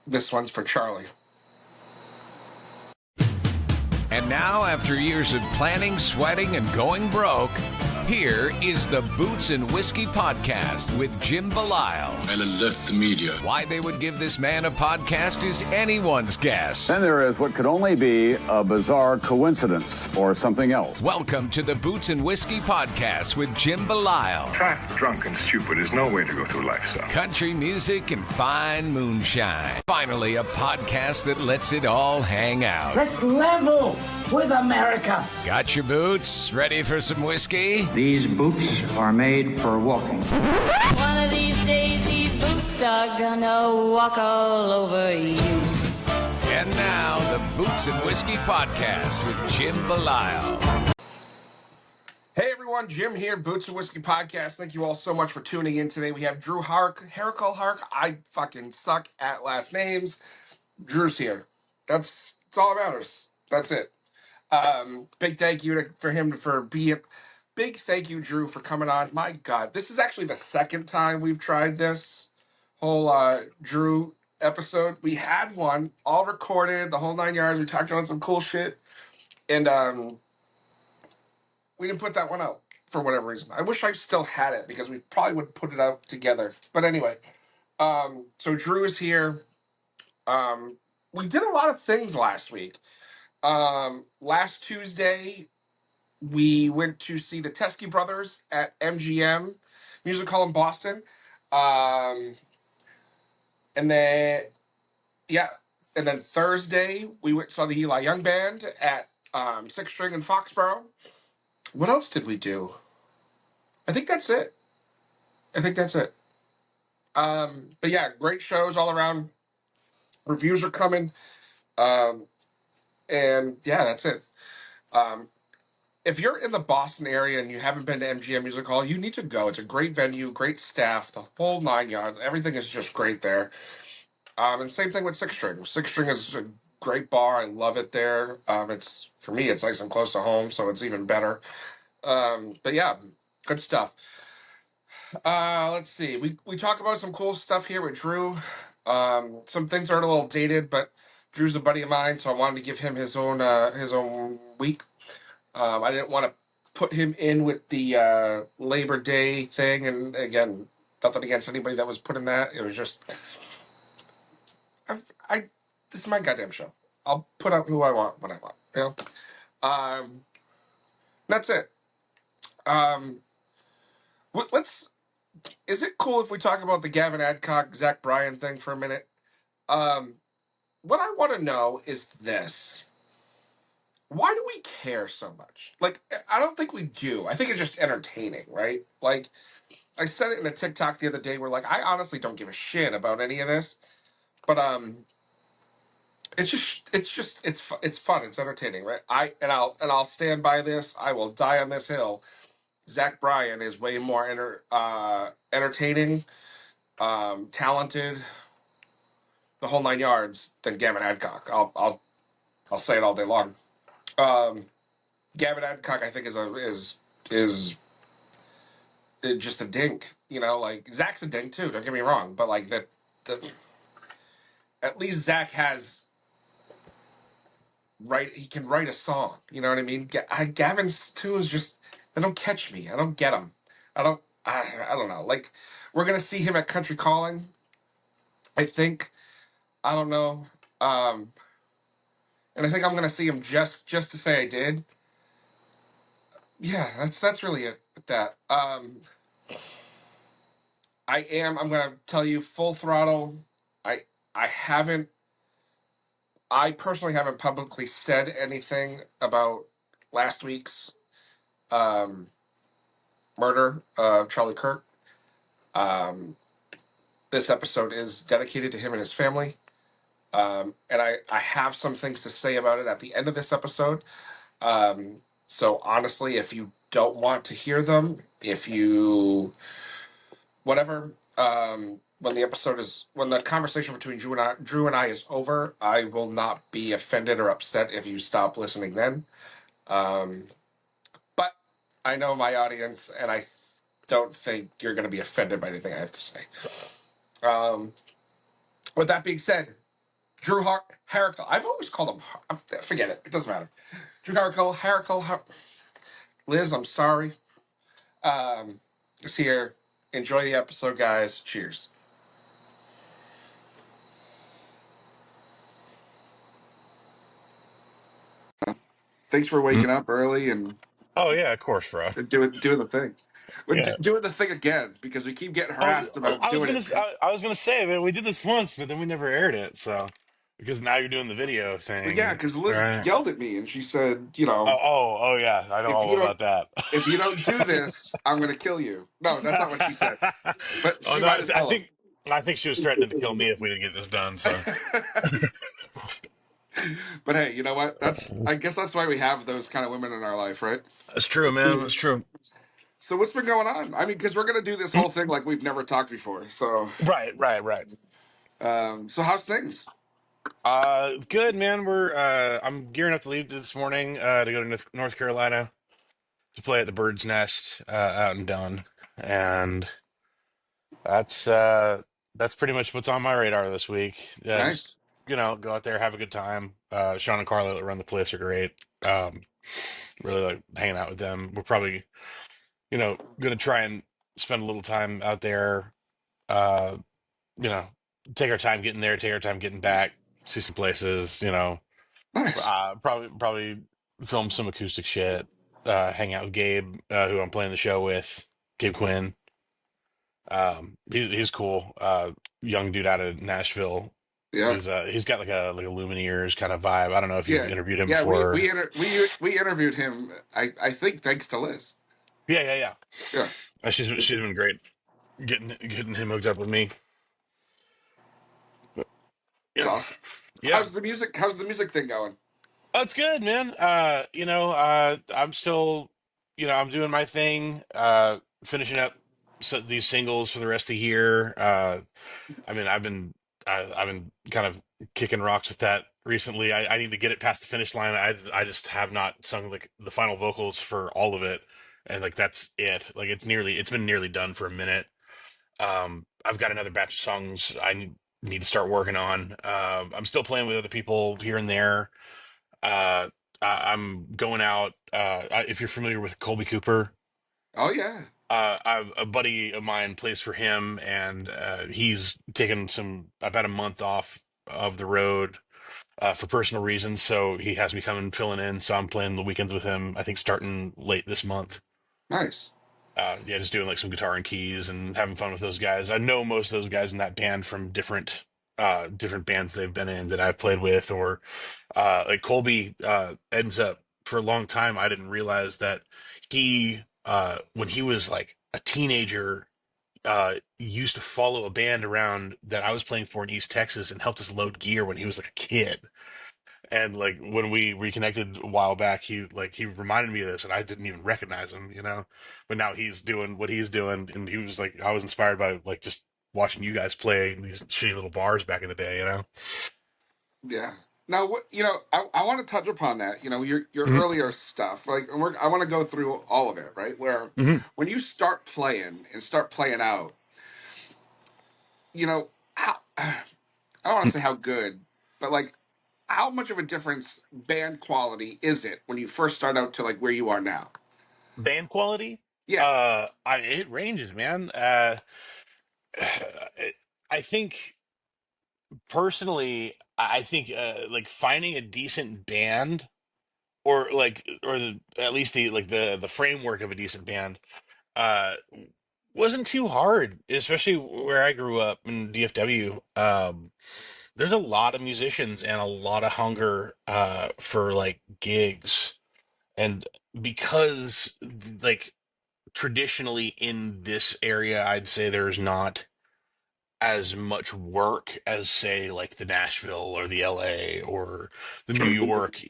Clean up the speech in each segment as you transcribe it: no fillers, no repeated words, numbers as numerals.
This one's for Charlie. And now, after years of planning, sweating, and going broke, here is the Boots and Whiskey Podcast with Jim Belisle. I'll alert the media. Why they would give this man a podcast is anyone's guess. Then there is what could only be a bizarre coincidence or something else. Welcome to the Boots and Whiskey Podcast with Jim Belisle. Fat, drunk, and stupid is no way to go through life, sir. Country music and fine moonshine. Finally, a podcast that lets it all hang out. Let's level with America. Got your boots? Ready for some whiskey? These boots are made for walking. One of these days, these boots are gonna walk all over you. And now, the Boots and Whiskey Podcast with Jim Belisle. Hey everyone, Jim here, Boots and Whiskey Podcast. Thank you all so much for tuning in today. We have Drew Harakal. I fucking suck at last names. Drew's here. That's all that matters. That's it. Big thank you for him for being. Big thank you, Drew, for coming on. My God, this is actually the second time we've tried this whole Drew episode. We had one all recorded, the whole 9 yards. We talked about some cool shit, and we didn't put that one out for whatever reason. I wish I still had it because we probably would put it out together. But anyway, so Drew is here. We did a lot of things last week. Last Tuesday, we went to see the Teskey Brothers at MGM Music Hall in Boston. And then Thursday, we went saw the Eli Young Band at Six String in Foxborough. What else did we do? I think that's it. But yeah, great shows all around. Reviews are coming. And yeah, that's it. If you're in the Boston area and you haven't been to MGM Music Hall, you need to go. It's a great venue, great staff, the whole 9 yards. Everything is just great there. And same thing with Six String. Six String is a great bar. I love it there. It's for me, it's nice and close to home, so it's even better. But yeah, good stuff. Let's see. We talk about some cool stuff here with Drew. Some things are a little dated, but Drew's a buddy of mine, so I wanted to give him his own week. I didn't want to put him in with the Labor Day thing, and again, nothing against anybody that was put in that. It was just, this is my goddamn show. I'll put out who I want when I want, you know. That's it. Is it cool if we talk about the Gavin Adcock, Zach Bryan thing for a minute? What I want to know is this. Why do we care so much? Like, I don't think we do. I think it's just entertaining, right? Like, I said it in a TikTok the other day where, like, I honestly don't give a shit about any of this. But, it's fun. It's entertaining, right? I'll stand by this. I will die on this hill. Zach Bryan is way more entertaining, talented, the whole 9 yards than Gavin Adcock. I'll say it all day long. Gavin Adcock, I think, is just a dink. You know, like Zach's a dink too. Don't get me wrong, but like at least Zach has he can write a song. You know what I mean? Gavin's too is just, they don't catch me. I don't get them. I don't know. Like, we're gonna see him at Country Calling, I think. I don't know. And I think I'm going to see him just to say I did. Yeah, that's really it with that. I'm going to tell you full throttle. I personally haven't publicly said anything about last week's murder of Charlie Kirk. This episode is dedicated to him and his family. And I have some things to say about it at the end of this episode. So honestly, if you don't want to hear them, whatever, when the conversation between Drew and I is over, I will not be offended or upset if you stop listening then. But I know my audience, and I don't think you're going to be offended by anything I have to say. With that being said, Drew Harakal. I've always called him. Forget it. It doesn't matter. Drew Harakal. Liz, I'm sorry. It's here. Enjoy the episode, guys. Cheers. Thanks for waking up early and Oh yeah, of course, bro. doing the thing. We're Yeah. doing the thing again because we keep getting Oh, harassed about I was doing gonna, it. I was gonna say, man, we did this once, but then we never aired it. So, because now you're doing the video Well, yeah, thing, because Liz right? yelled at me and she said, Oh, yeah, I know if you all don't about that. if you don't do this, I'm gonna kill you. No, that's not what she said. But Oh she no, might as well I think she was threatening to kill me if we didn't get this done. So, have. But hey, you know what? I guess that's why we have those kind of women in our life, right? that's true, man. That's true. So what's been going on? I mean, because we're gonna do this whole thing like we've never talked before. So, Right. so how's things? Good, man. I'm gearing up to leave this morning to go to North Carolina to play at the Bird's Nest out in Dunn, and that's uh that's pretty much what's on my radar this week. Just Nice. go out there, have a good time. Sean and Carla that run the place are great. Um, really like hanging out with them. We're probably gonna try and spend a little time out there. Uh, you know, take our time getting there, take our time getting back, see some places. Nice. Probably film some acoustic shit. Hang out with Gabe, who I'm playing the show with, Gabe Quinn. He's cool. Young dude out of Nashville. Yeah. He's got like a Lumineers kind of vibe. I don't know if you've Yeah. interviewed him Yeah. We before. we inter- we interviewed him. I think thanks to Liz. Yeah. Yeah. She's been great getting him hooked up with me. It's Yeah, awesome. yeah. How's the music thing going? Oh, it's good, man. I'm still, I'm doing my thing. Finishing up these singles for the rest of the year. I mean, I've been kind of kicking rocks with that recently. I need to get it past the finish line. I just have not sung like the final vocals for all of it, and like that's it. Like it's been nearly done for a minute. I've got another batch of songs need to start working on. I'm still playing with other people here and there. Uh, I'm going out. If you're familiar with Colby Cooper, Oh yeah. a buddy of mine plays for him, and he's taken about a month off of the road for personal reasons. So he has me coming filling in. So I'm playing the weekends with him. I think starting late this month. Nice. Yeah, just doing like some guitar and keys and having fun with those guys. I know most of those guys in that band from different bands they've been in that I've played with, or like Colby ends up for a long time. I didn't realize that he when he was like a teenager used to follow a band around that I was playing for in East Texas and helped us load gear when he was like a kid. And like when we reconnected a while back, he reminded me of this, and I didn't even recognize him. But now he's doing what he's doing, and he was like, I was inspired by like just watching you guys play in these shitty little bars back in the day. Yeah. Now, I want to touch upon that. Your Hmm. earlier stuff. Like, I want to go through all of it, right? Where Hmm. when you start playing and start playing out, how, I don't want to say how good, but like, how much of a difference band quality is it when you first start out to like where you are now? Band quality, Yeah. it ranges, man. I think personally, I think like finding a decent band, or at least the framework of a decent band, uh, wasn't too hard, especially where I grew up in DFW. There's a lot of musicians and a lot of hunger for like gigs, and because like traditionally in this area, I'd say there's not as much work as say like the Nashville or the LA or the New Sure. York.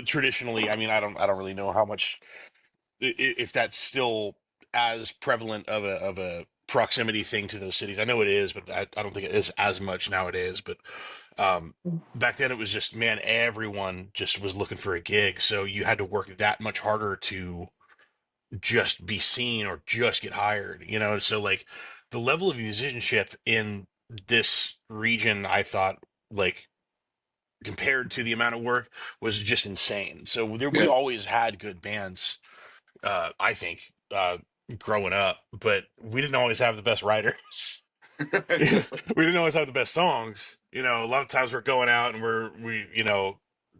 Traditionally, I mean, I don't really know how much, if that's still as prevalent of a proximity thing to those cities. I know it is, but I don't think it is as much nowadays. But back then it was just, man, everyone just was looking for a gig, so you had to work that much harder to just be seen or just get hired. So like the level of musicianship in this region, I thought, like, compared to the amount of work was just insane. So we Yeah. always had good bands, I think, growing up, but we didn't always have the best writers. We didn't always have the best songs. A lot of times we're going out and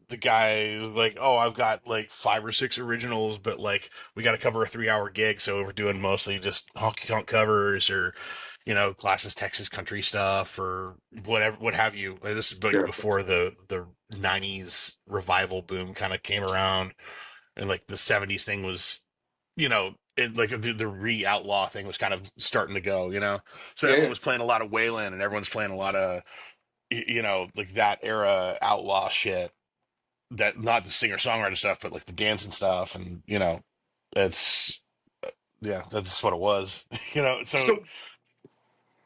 the guy like, oh, I've got like 5 or 6 originals, but like we got to cover a 3-hour gig, so we're doing mostly just honky tonk covers or classes Texas country stuff or whatever, what have you. Like, this is like Yeah. before the '90s revival boom kind of came around, and like the '70s thing was, like the re-outlaw thing was kind of starting to go, so Yeah. everyone Yeah. was playing a lot of Waylon and everyone's playing a lot of like that era outlaw shit, that not the singer songwriter stuff but like the dancing stuff, and it's yeah, that's what it was. So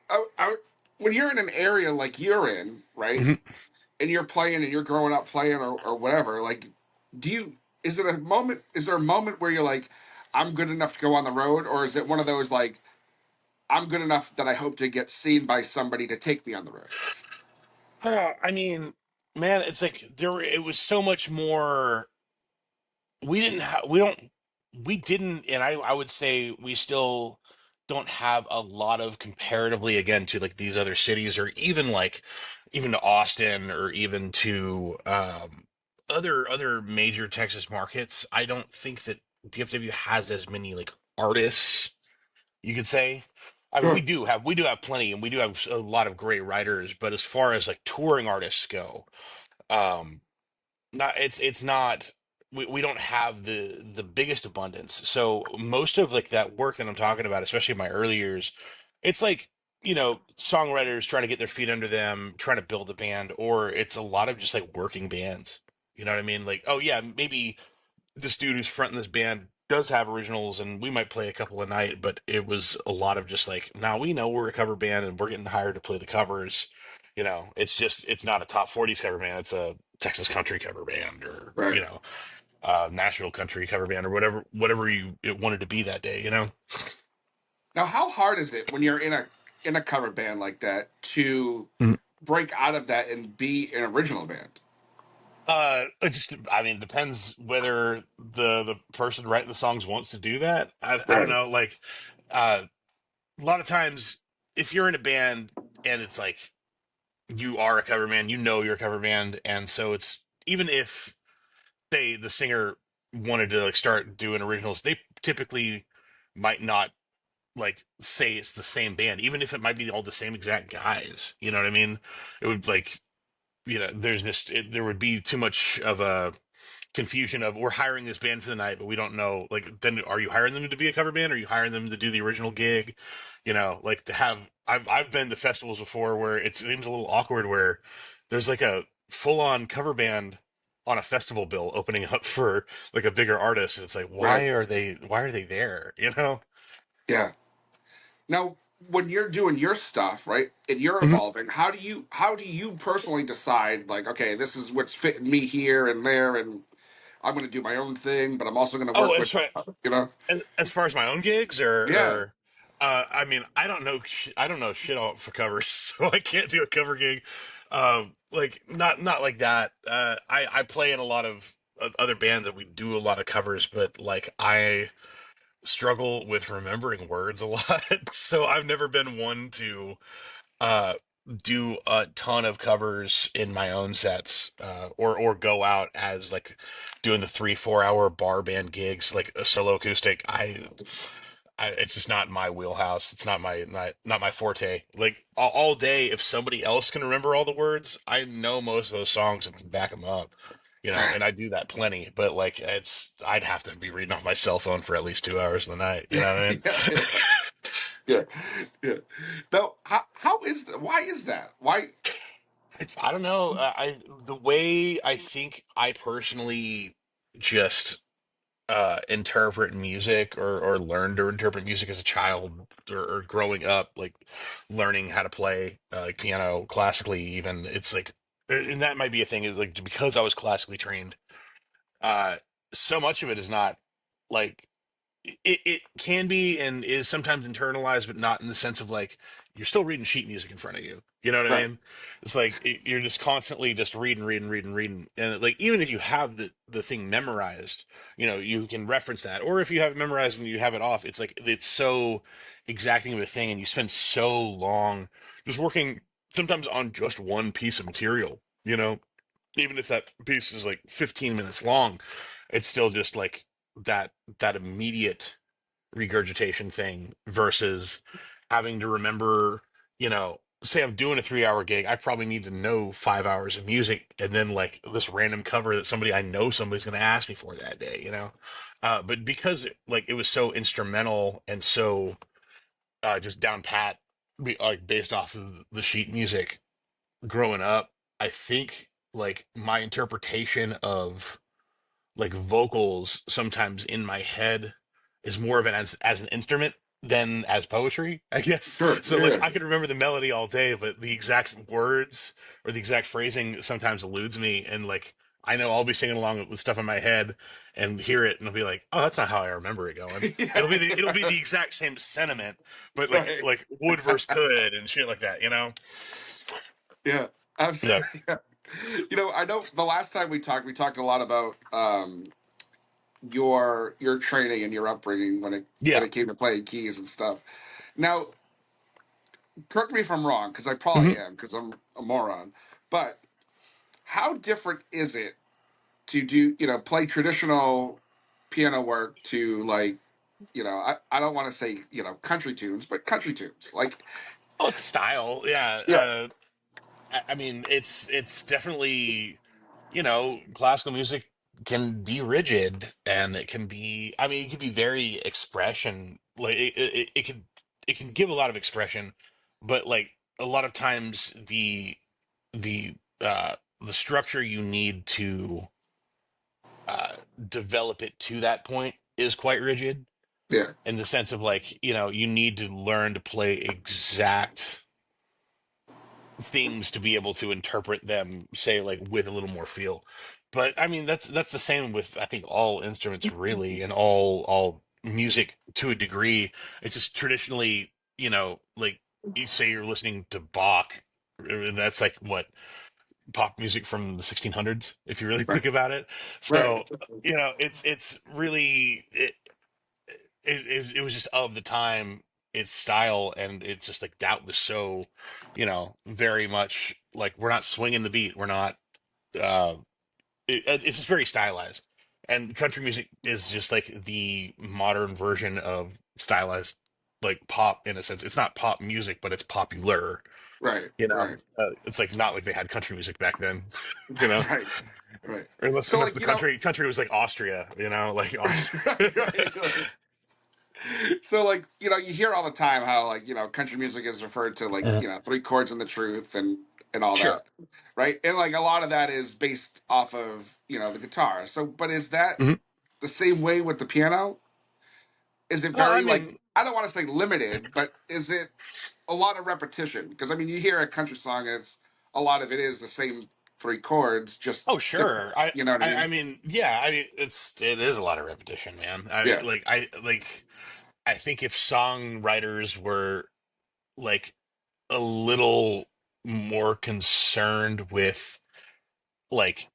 So when you're in an area like you're in, right, mhm. and you're playing and you're growing up playing or whatever, like, do you? Is there a moment? Is there a moment where you're like, I'm good enough to go on the road, or is it one of those like, I'm good enough that I hope to get seen by somebody to take me on the road? I mean, man, it's like it was so much more. We didn't, and I would say we still don't have a lot of, comparatively again to like these other cities, or even to Austin, or even to other major Texas markets. I don't think that DFW has as many like artists, you could say. I mean, we Sure. do have plenty, and we do have a lot of great writers, but as far as like touring artists go, um not it's not, we don't have the biggest abundance. So most of like that work that I'm talking about, especially in my early years, it's like, songwriters trying to get their feet under them, trying to build a band, or it's a lot of just like working bands. You know what I mean? Like, oh yeah, maybe this dude who's fronting this band does have originals and we might play a couple a night, but it was a lot of just like, now we know we're a cover band and we're getting hired to play the covers. It's not a top 40s cover band, it's a Texas country cover band, or Right. Nashville country cover band, or whatever you it wanted to be that day. Now, how hard is it when you're in a cover band like that to break out of that and be an original band? It just, I mean, depends whether the person writing the songs wants to do that. I don't Right. know, like, uh a lot of times, if you're in a band and it's like you are a cover band, you're a cover band, and so it's, even if, say, the singer wanted to like start doing originals, they typically might not like say it's the same band, even if it might be all the same exact guys. You know what I mean? It would like, there would be too much of a confusion of, we're hiring this band for the night, but we don't know. Like, then are you hiring them to be a cover band? Or are you hiring them to do the original gig? Like to have. I've been to festivals before where it seems a little awkward, where there's like a full on cover band on a festival bill opening up for like a bigger artist, and it's like, Right. why are they there? You know? Yeah. Now, when you're doing your stuff, right, and you're Mhm. evolving, how do you personally decide, like, okay, this is what's fitting me here and there, and I'm going to do my own thing, but I'm also going to Oh, work with, that's right. you know? As far as my own gigs, or Yeah. I mean, I don't know shit all for covers, so I can't do a cover gig. Like, not like that. I play in a lot of other bands that we do a lot of covers, but like I struggle with remembering words a lot, so I've never been one to uh do a ton of covers in my own sets, or go out as like doing the 3-4 hour bar band gigs like a solo acoustic. It's just not my wheelhouse. It's not my forte. Like, all day, if somebody else can remember all the words, I know most of those songs and can back them up. And I do that plenty. But like, I'd have to be reading off my cell phone for at least 2 hours of the night. You know what I mean? Yeah. Yeah. Yeah. Now, how is that? Why is that? Why? I don't know. I The way I think I personally just interpret music, or learn to interpret music as a child, or growing up, like learning how to play like piano classically, even, it's like, and that might be a thing, is like, because I was classically trained, uh so much of it is not like it can be and is sometimes internalized, but not in the sense of like you're still reading sheet music in front of you. You know what I Right. mean? It's like you're just constantly just reading, and like even if you have the thing memorized, you can reference that. Or if you have it memorized and you have it off, it's like it's so exacting of a thing, and you spend so long just working sometimes on just one piece of material. Even if that piece is like 15 minutes long, it's still just like that that immediate regurgitation thing versus having to remember, say I'm doing a 3 hour gig, I probably need to know 5 hours of music and then like this random cover that I know somebody's going to ask me for that day. But because it was so instrumental and so just down pat, like based off of the sheet music growing up, I think like my interpretation of like vocals sometimes in my head is more of an as an instrument than as poetry, I guess. Sure. So like Yeah. I can remember the melody all day, but the exact words or the exact phrasing sometimes eludes me, and like I know I'll be singing along with stuff in my head and hear it and I'll be like, oh, that's not how I remember it going. Yeah. It'll be the exact same sentiment, but like Right. like would versus could and shit like that. Yeah. Yeah. Yeah. I know the last time we talked a lot about your training and your upbringing when Yeah. it came to playing keys and stuff. Now, correct me if I'm wrong, because I Mhm. probably am, because I'm a moron. But how different is it to do play traditional piano work to like I don't want to say country tunes, but country tunes like Oh, it's style. Yeah. yeah, I mean, it's definitely, classical music can be rigid and it can be, I mean, it can be very expression, like it can give a lot of expression, but like a lot of times the the structure you need to uh develop it to that point is quite rigid yeah, in the sense of like, you need to learn to play exact things to be able to interpret them, say like with a little more feel. But I mean, that's the same with I think all instruments really, and all music to a degree. It's just traditionally, like you say you're listening to Bach, that's like what pop music from the 1600s, if you really right, think about it. right, So it's really it was just of the time, its style, and it's just like that was so very much like we're not swinging the beat, we're not uh it's just very stylized, and country music is just like the modern version of stylized like pop. In a sense, it's not pop music, but it's popular. right, right, It's like not like they had country music back then. you know right, right. or unless So unless like the country was like Austria, like right, right. So like you hear all the time how like country music is referred to like three chords and the truth and all Sure. that, right? And like a lot of that is based off of the guitar. So, but is that Mhm. the same way with the piano? Is it Well, I very like mean, I don't want to say limited, but is it a lot of repetition? Because I mean, you hear a country song, it's a lot of it is the same three chords, just oh, different. sure. You know what I I mean? mean, yeah. I mean, it is a lot of repetition, man. Yeah, I think if songwriters were like a little more concerned with like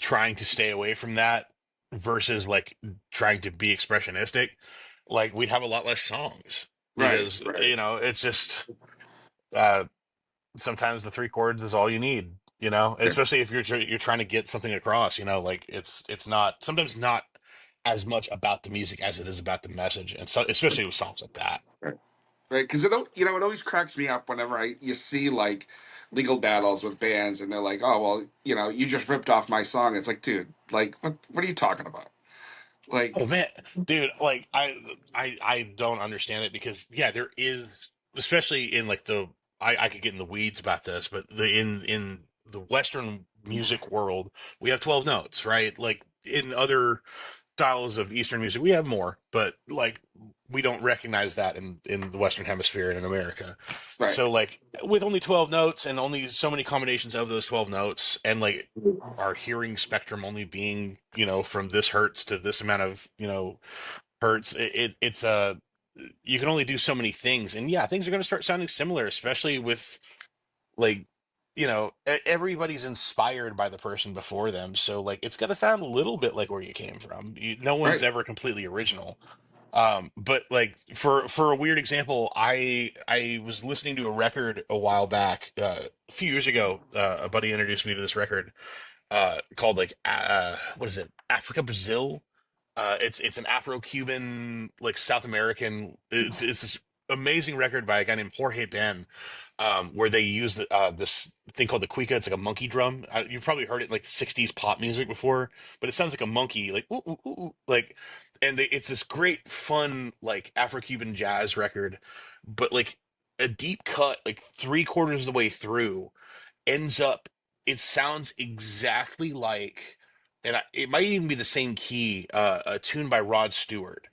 trying to stay away from that versus like trying to be expressionistic, like we'd have a lot less songs right, because right. it's just uh sometimes the three chords is all you need, Yeah, especially if you're trying to get something across, like it's not sometimes not as much about the music as it is about the message, and so especially with songs like that. right, right. Because it always cracks me up whenever you see like legal battles with bands, and they're like, oh well, you just ripped off my song. It's like, dude, like what are you talking about? Oh Like, man, dude, like I don't understand it because yeah, there is, especially in like I could get in the weeds about this, but in the Western music world, we have 12 notes, right? Like in other styles of Eastern music, we have more, but like we don't recognize that in the Western Hemisphere and in America. right, So like with only 12 notes and only so many combinations of those 12 notes, and like our hearing spectrum only being, from this hertz to this amount of, hurts. It's a you can only do so many things, and yeah, things are going to start sounding similar, especially with like everybody's inspired by the person before them, so like it's going to sound a little bit like where you came from. No one's Right. ever completely original. But like for a weird example, I was listening to a record a while back, a few years ago. A buddy introduced me to this record called like what is it, Africa Brazil. It's an Afro-Cuban, like South American. It's this amazing record by a guy named Jorge Ben, where they use this thing called the cuica. It's like a monkey drum. You've probably heard it in like '60s pop music before, but it sounds like a monkey, like ooh, ooh, ooh, ooh, like. And it's this great, fun, like Afro-Cuban jazz record, but like a deep cut, like three-quarters of the way through, ends up. It sounds exactly like, and it might even be the same key, a tune by Rod Stewart,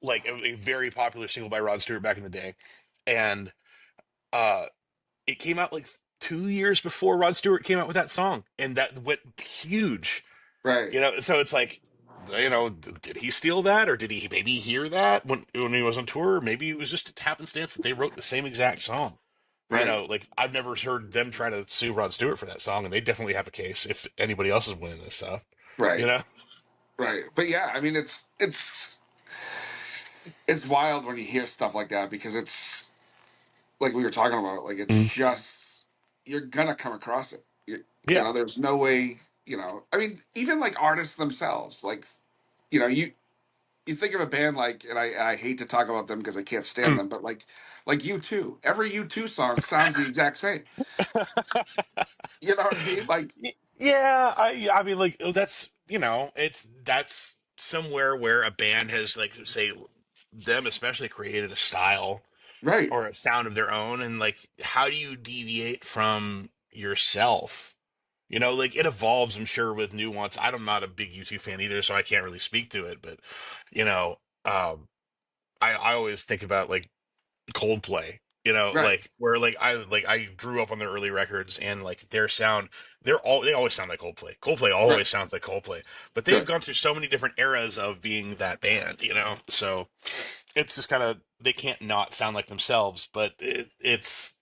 like a very popular single by Rod Stewart back in the day, and uh, it came out like 2 years before Rod Stewart came out with that song, and that went huge. Right. So it's like, did he steal that, or did he maybe hear that when he was on tour? Or maybe it was just happenstance that they wrote the same exact song. Right. Like I've never heard them try to sue Rod Stewart for that song, and they definitely have a case if anybody else is winning this stuff. You Right. know? Right. But yeah, I mean, it's wild when you hear stuff like that because it's like we were talking about. Like it's Mm. just you're gonna come across it. Yeah. There's no way. I mean, even like artists themselves, like you think of a band like, and I hate to talk about them because I can't stand them, but like U2, every U2 song sounds the exact same. You know what I mean? Like, Yeah, I mean, like, that's, that's somewhere where a band has, like, say them especially, created a style right, or a sound of their own, and like, how do you deviate from yourself? Like, it evolves, I'm sure, with nuance. I'm not a big U2 fan either, so I can't really speak to it, but you know I always think about like Coldplay, right, like where like I grew up on their early records, and like their sound, they always sound like Coldplay. Coldplay right, always sounds like Coldplay, but they've right, gone through so many different eras of being that band. So it's just kind of, they can't not sound like themselves, but it's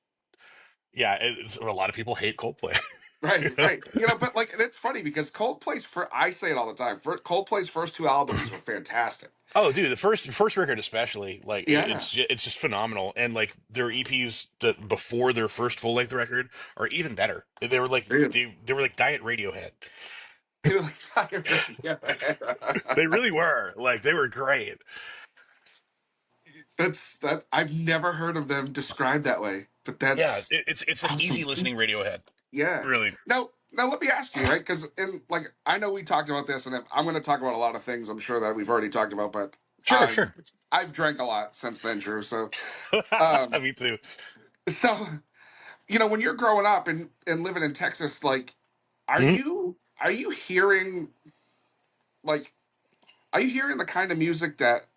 yeah, a lot of people hate Coldplay. right, right. But like, and it's funny because I say it all the time. Coldplay's first two albums were fantastic. Oh, dude, the first record especially, like Yeah, it's just phenomenal, and like their EPs that before their first full length record are even better. They were like really. they were like Diet Radiohead. Yeah. They really were, like, they were great. That I've never heard of them described that way, but Yeah, that's it's like easy awesome. listening Radiohead. Yeah. Really. Now let me ask you, right? Because in like I know we talked about this, and I'm going to talk about a lot of things. I'm sure that we've already talked about, but Sure, I've sure. I've drank a lot since then, Drew. Um, Me too. so when you're growing up and living in Texas, like, are Mhm. you are you hearing like are you hearing the kind of music that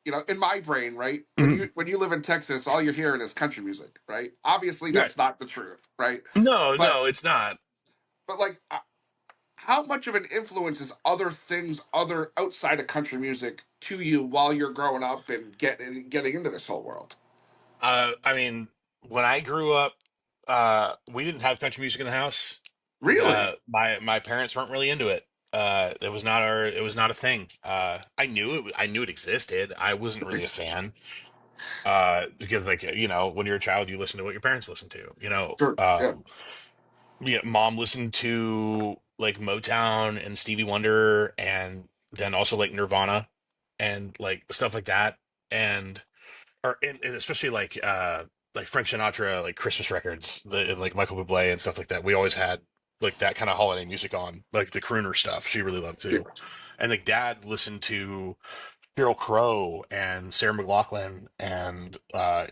in my brain, right? When Mhm. you live in Texas, all you're hearing is country music, right? Obviously, Right. that's not the truth, right? No, But no, it's not. like, how much of an influence is other things, other outside of country music, to you while you're growing up and getting into this whole world? I mean, when I grew up, we didn't have country music in the house. Really? My parents weren't really into it. It was not a thing. I knew it existed. I wasn't really a fan. Because like, when you're a child, you listen to what your parents listen to. Sure. Yeah. Mom listened to like Motown and Stevie Wonder, and then also like Nirvana and like stuff like that, and and especially like Frank Sinatra, like Christmas records, and like Michael Bublé and stuff like that. We always had like that kind of holiday music on, like the crooner stuff. She really loved Yeah. too, and like Dad listened to Sheryl Crow and Sarah McLachlan and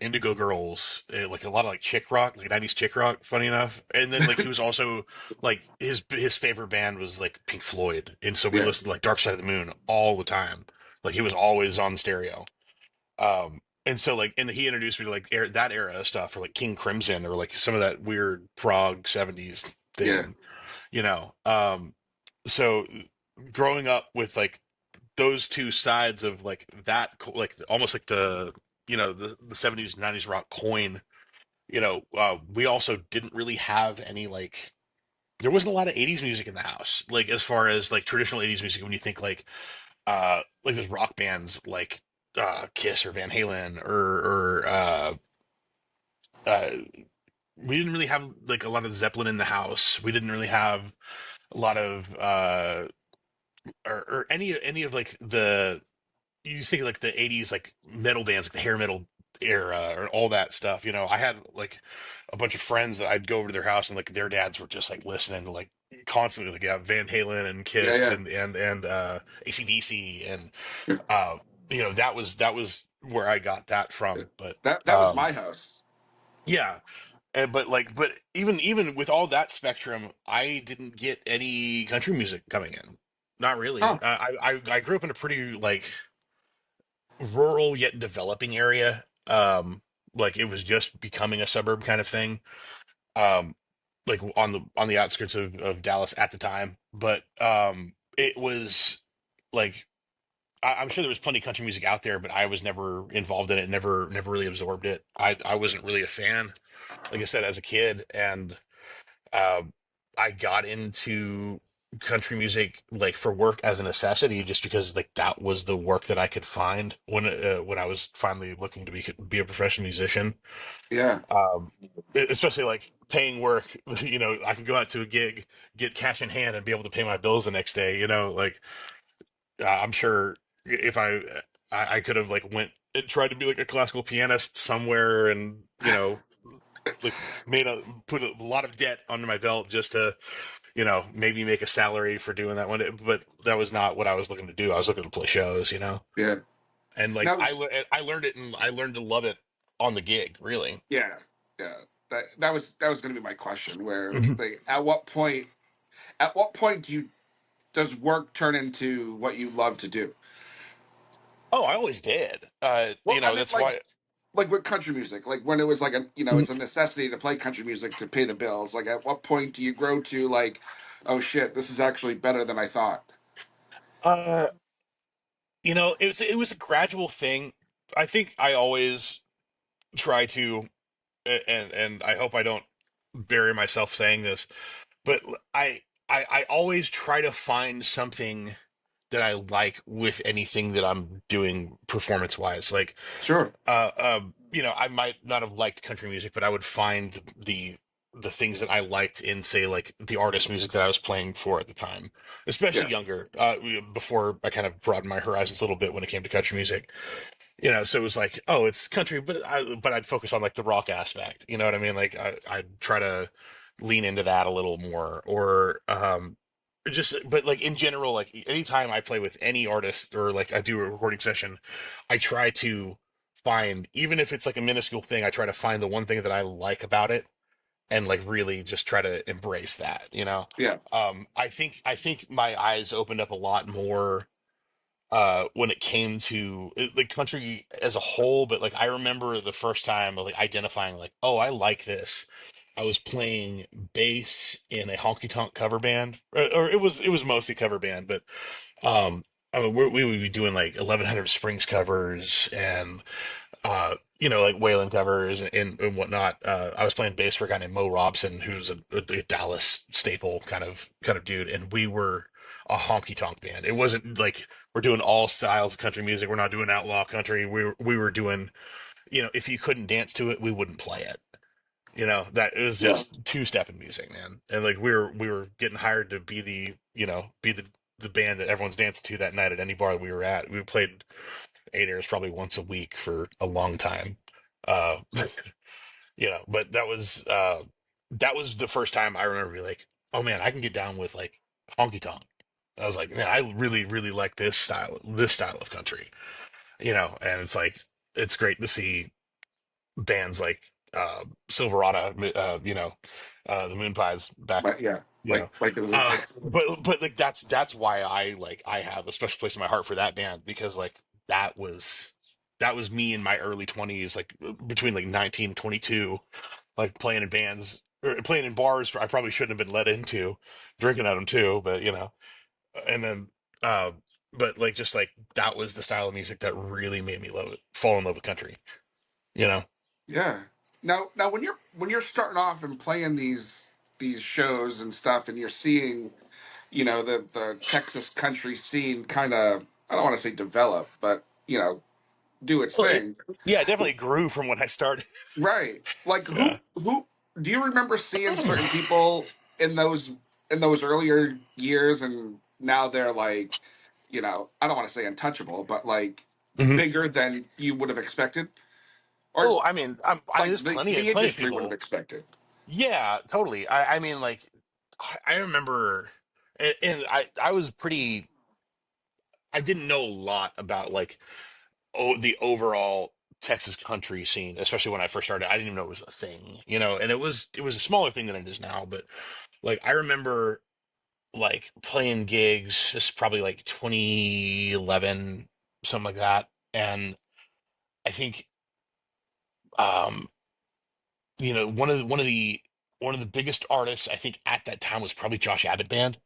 Indigo Girls, like a lot of like chick rock, like '90s chick rock. Funny enough, and then like he was also like his favorite band was like Pink Floyd, and so we Yeah. listened to like Dark Side of the Moon all the time. Like he was always on stereo. And so like, and he introduced me to like that era of stuff, or like King Crimson, or like some of that weird prog '70s Yeah. thing, you know. So growing up with like those two sides of like that, like almost like the 70s, 90s rock coin. We also didn't really have any like there wasn't a lot of 80s music in the house. Like as far as like traditional 80s music, when you think like those rock bands like Kiss or Van Halen or we didn't really have like a lot of Zeppelin in the house. We didn't really have a lot of or any of like the you think of, like the 80s like metal bands like the hair metal era or all that stuff. I had like a bunch of friends that I'd go over to their house and like their dads were just like listening to like constantly like Van Halen and Yeah, Kiss yeah. and AC/DC and Yeah. uh that was where I got that from. But That was my house. yeah. But even with all that spectrum, I didn't get any country music coming in. Not really. Oh, I grew up in a pretty like rural yet developing area. Like it was just becoming a suburb kind of thing. Um, like on the outskirts of Dallas at the time. But it was like I'm sure there was plenty of country music out there, but I was never involved in it. Never really absorbed it. I wasn't really a fan. Like I said, as a kid, and uh, I got into country music like for work as a necessity, just because like that was the work that I could find when I was finally looking to be a professional musician. yeah, Um, Especially like paying work. I can go out to a gig, get cash in hand, and be able to pay my bills the next day. Like I'm sure if I could have like went and tried to be like a classical pianist somewhere, and like put a lot of debt under my belt just to maybe make a salary for doing that one day. But that was not what I was looking to do. I was looking to play shows. yeah. And like Now, I learned it, and I learned to love it on the gig, really. yeah, yeah. That was going to be my question. Where Mhm. like at what point does work turn into what you love to do? Oh, I always did. Well, I meant That's why. like with country music, like when it was like Mhm. it's a necessity to play country music to pay the bills. Like at what point do you grow to like, oh shit, this is actually better than I thought? uh it was a gradual thing. I think I always try to, and I hope I don't bury myself saying this, but I always try to find something that I like with anything that I'm doing performance wise. Like, Sure. I might not have liked country music, but I would find the things that I liked in, say, like the artist music that I was playing for at the time, especially Yeah. younger, before I kind of broadened my horizons a little bit when it came to country music. So it was like, oh, it's country, but I'd focus on like the rock aspect. You know what I mean? Like I'd try to lean into that a little more, or just, but like in general, like anytime I play with any artist or like I do a recording session, I try to find, even if it's like a minuscule thing, I try to find the one thing that I like about it, and like really just try to embrace that. Yeah. I think my eyes opened up a lot more when it came to the country as a whole. But like I remember the first time like identifying like, oh, I like this. I was playing bass in a honky tonk cover band, or it was mostly cover band, but um I mean, we would be doing like 1100 Springs covers, and like Waylon covers and whatnot. I was playing bass for a guy named Mo Robson, who's a Dallas staple kind of dude, and we were a honky tonk band. It wasn't like we're doing all styles of country music. We're not doing outlaw country. We were doing, if you couldn't dance to it, we wouldn't play it. That it was Yeah. just two-stepping music, man. And like we were getting hired to be the band that everyone's dancing to that night at any bar that we were at. We played 8 airs probably once a week for a long time. Uh, but that was the first time I remember being like, oh man, I can get down with like honky tonk. I was like, man, I really, really like this style of country. And it's like it's great to see bands like Silverado, the Moon Pies back, Yeah. you know. Like the Moon Pies. But like that's why I have a special place in my heart for that band, because like that was that was me in my early 20s, like between like 19 and 22, like playing in bands or playing in bars I probably shouldn't have been let into, drinking at them too, but and then but like just like that was the style of music that really made me fall in love with country. You know. Yeah. Now, when you're starting off and playing these shows and stuff, and you're seeing, the Texas country scene kind of, I don't want to say develop, but do its Well, thing. yeah, it definitely grew from when I started. Right. Like Yeah. who do you remember seeing certain people in those earlier years, and now they're like, I don't want to say untouchable, but like Mhm. bigger than you would have expected, or Oh, I mean, like there's the plenty the of industry would have people. expected. Yeah, totally. I mean, like, I remember, and I was pretty. I didn't know a lot about like the overall Texas country scene, especially when I first started. I didn't even know it was a thing, and it was a smaller thing than it is now. But like, I remember like playing gigs. This is probably like 2011, something like that, and I think um one of the biggest artists I think at that time was probably Josh Abbott band.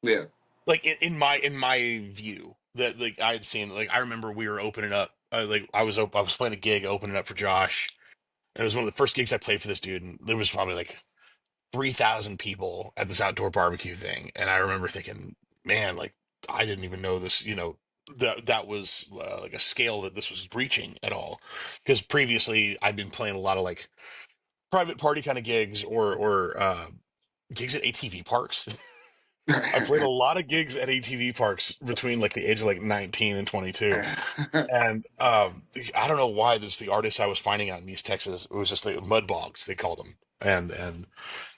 Yeah. Like in my view that like I had seen, like I remember we were opening up, like I was playing a gig opening up for Josh, and it was one of the first gigs I played for this dude, and there was probably like 3,000 people at this outdoor barbecue thing, and I remember thinking, man, like I didn't even know this, that was like a scale that this was reaching at all, because previously I'd been playing a lot of like private party kind of gigs or gigs at ATV parks. I played a lot of gigs at ATV parks between like the age of like 19 and 22. And I don't know why this the artists I was finding out in East Texas, it was just like mud bogs, they called them. And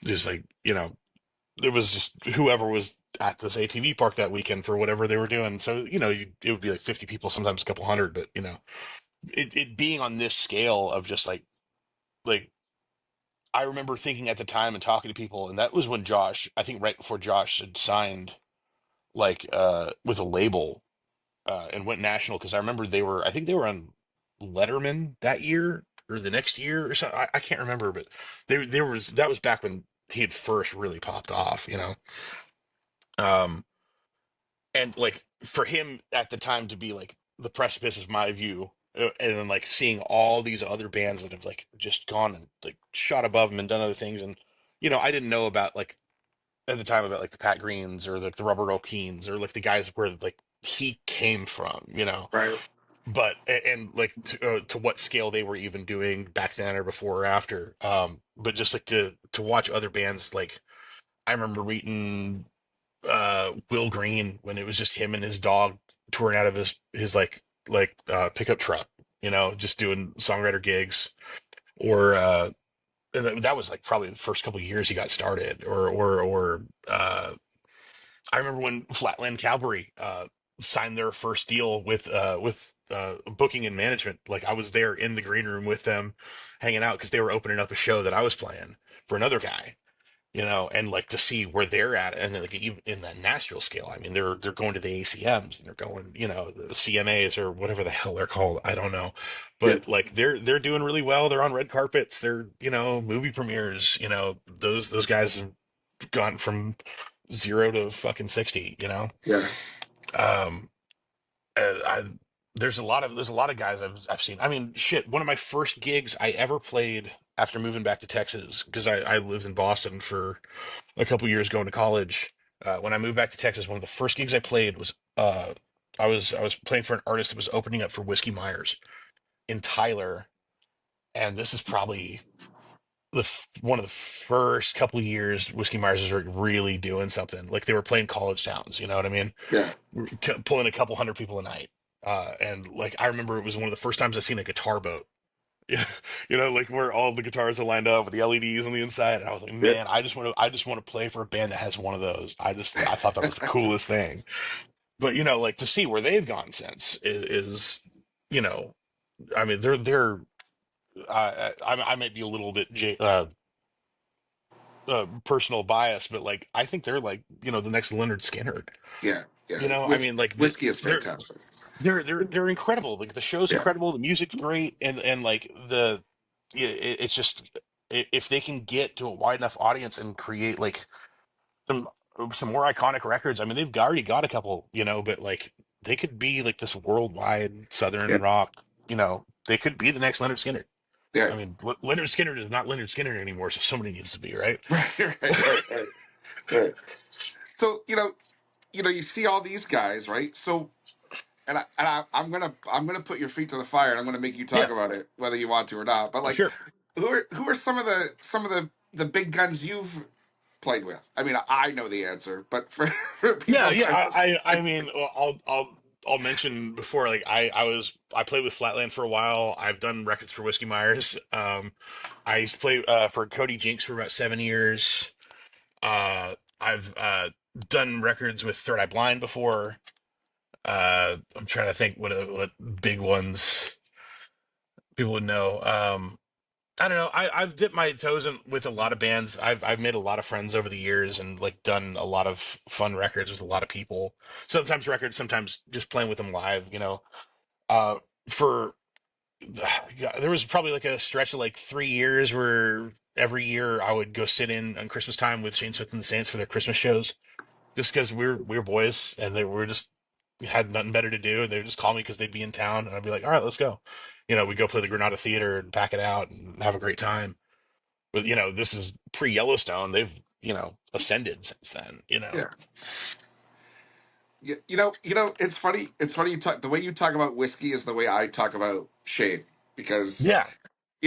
just like, there was just whoever was at this ATV park that weekend for whatever they were doing. So, it would be like 50 people, sometimes a couple hundred, but it being on this scale of just like I remember thinking at the time and talking to people, and that was when Josh, I think right before Josh had signed like with a label and went national, because I remember I think they were on Letterman that year or the next year or something. I can't remember, but that was back when he had first really popped off, um and like for him at the time to be like the precipice of my view, and then like seeing all these other bands that have like just gone and like shot above him and done other things, and I didn't know about like at the time about like the Pat Greens or like the Robert O'Keens or like the guys where like he came from, Right. but and like to what scale they were even doing back then or before or after. But just like to watch other bands, like I remember meeting Will Green when it was just him and his dog touring out of his pickup truck, just doing songwriter gigs, or and that was like probably the first couple of years he got started, or I remember when Flatland Cavalry signed their first deal with booking and management. Like I was there in the green room with them, hanging out because they were opening up a show that I was playing for another guy. And like to see where they're at, and then like even in that Nashville scale, I mean, they're going to the ACMs and they're going, the CMAs or whatever the hell they're called. I don't know, Yeah. but like they're doing really well. They're on red carpets. They're movie premieres. Those guys have gone from 0 to fucking 60. Yeah. Um, I there's a lot of guys I've seen. I mean, shit. One of my first gigs I ever played after moving back to Texas, because I lived in Boston for a couple years going to college. When I moved back to Texas, one of the first gigs I played was I was playing for an artist that was opening up for Whiskey Myers in Tyler, and this is probably one of the first couple of years Whiskey Myers was really doing something. Like they were playing college towns, you know what I mean? Yeah. Pulling a couple hundred people a night. And like I remember it was one of the first times I seen a guitar boat. Yeah, like where all the guitars are lined up with the LEDs on the inside. And I was like, Yeah. man, I just want to play for a band that has one of those. I thought that was the coolest thing. But like to see where they've gone since is you know, I mean, they're I might be a little bit personal bias, but like I think they're like the next Leonard Skinner. Yeah. Yeah. I mean, like Whiskey is they're fantastic. they're incredible. Like the show's Yeah. incredible, the music's great, and like yeah, it's just if they can get to a wide enough audience and create like some some more iconic records. I mean, they've already got a couple, but like. they could be like this worldwide Yeah. Southern rock. They could be the next Leonard Skinner. Yeah. I mean, Leonard Skinner is not Leonard Skinner anymore, so somebody needs to be, right? Right. So you see all these guys, right? So, I'm gonna put your feet to the fire, and I'm gonna make you talk Yeah, about it, whether you want to or not. But like, sure. who are some of the big guns you've played with? I mean, I know the answer, but for Yeah, people yeah. that I mean, well, I'll mention before. Like, I played with Flatland for a while. I've done records for Whiskey Myers. I used to play for Cody Jinks for about 7 years. I've done records with Third Eye Blind before. I'm trying to think what big ones people would know. I don't know. I've dipped my toes in with a lot of bands. I've made a lot of friends over the years and like done a lot of fun records with a lot of people. Sometimes records, sometimes just playing with them live. For yeah, there was probably like a stretch of like 3 years where every year I would go sit in on Christmas time with Shane Smith and the Saints for their Christmas shows, just because we're boys and they were just had nothing better to do. They would just call me because they'd be in town, and I'd be like, all right, let's go. We go play the Granada Theater and pack it out and have a great time. But this is pre Yellowstone. They've ascended since then. yeah. It's funny. It's funny you talk the way you talk about whiskey is the way I talk about Shane because Yeah,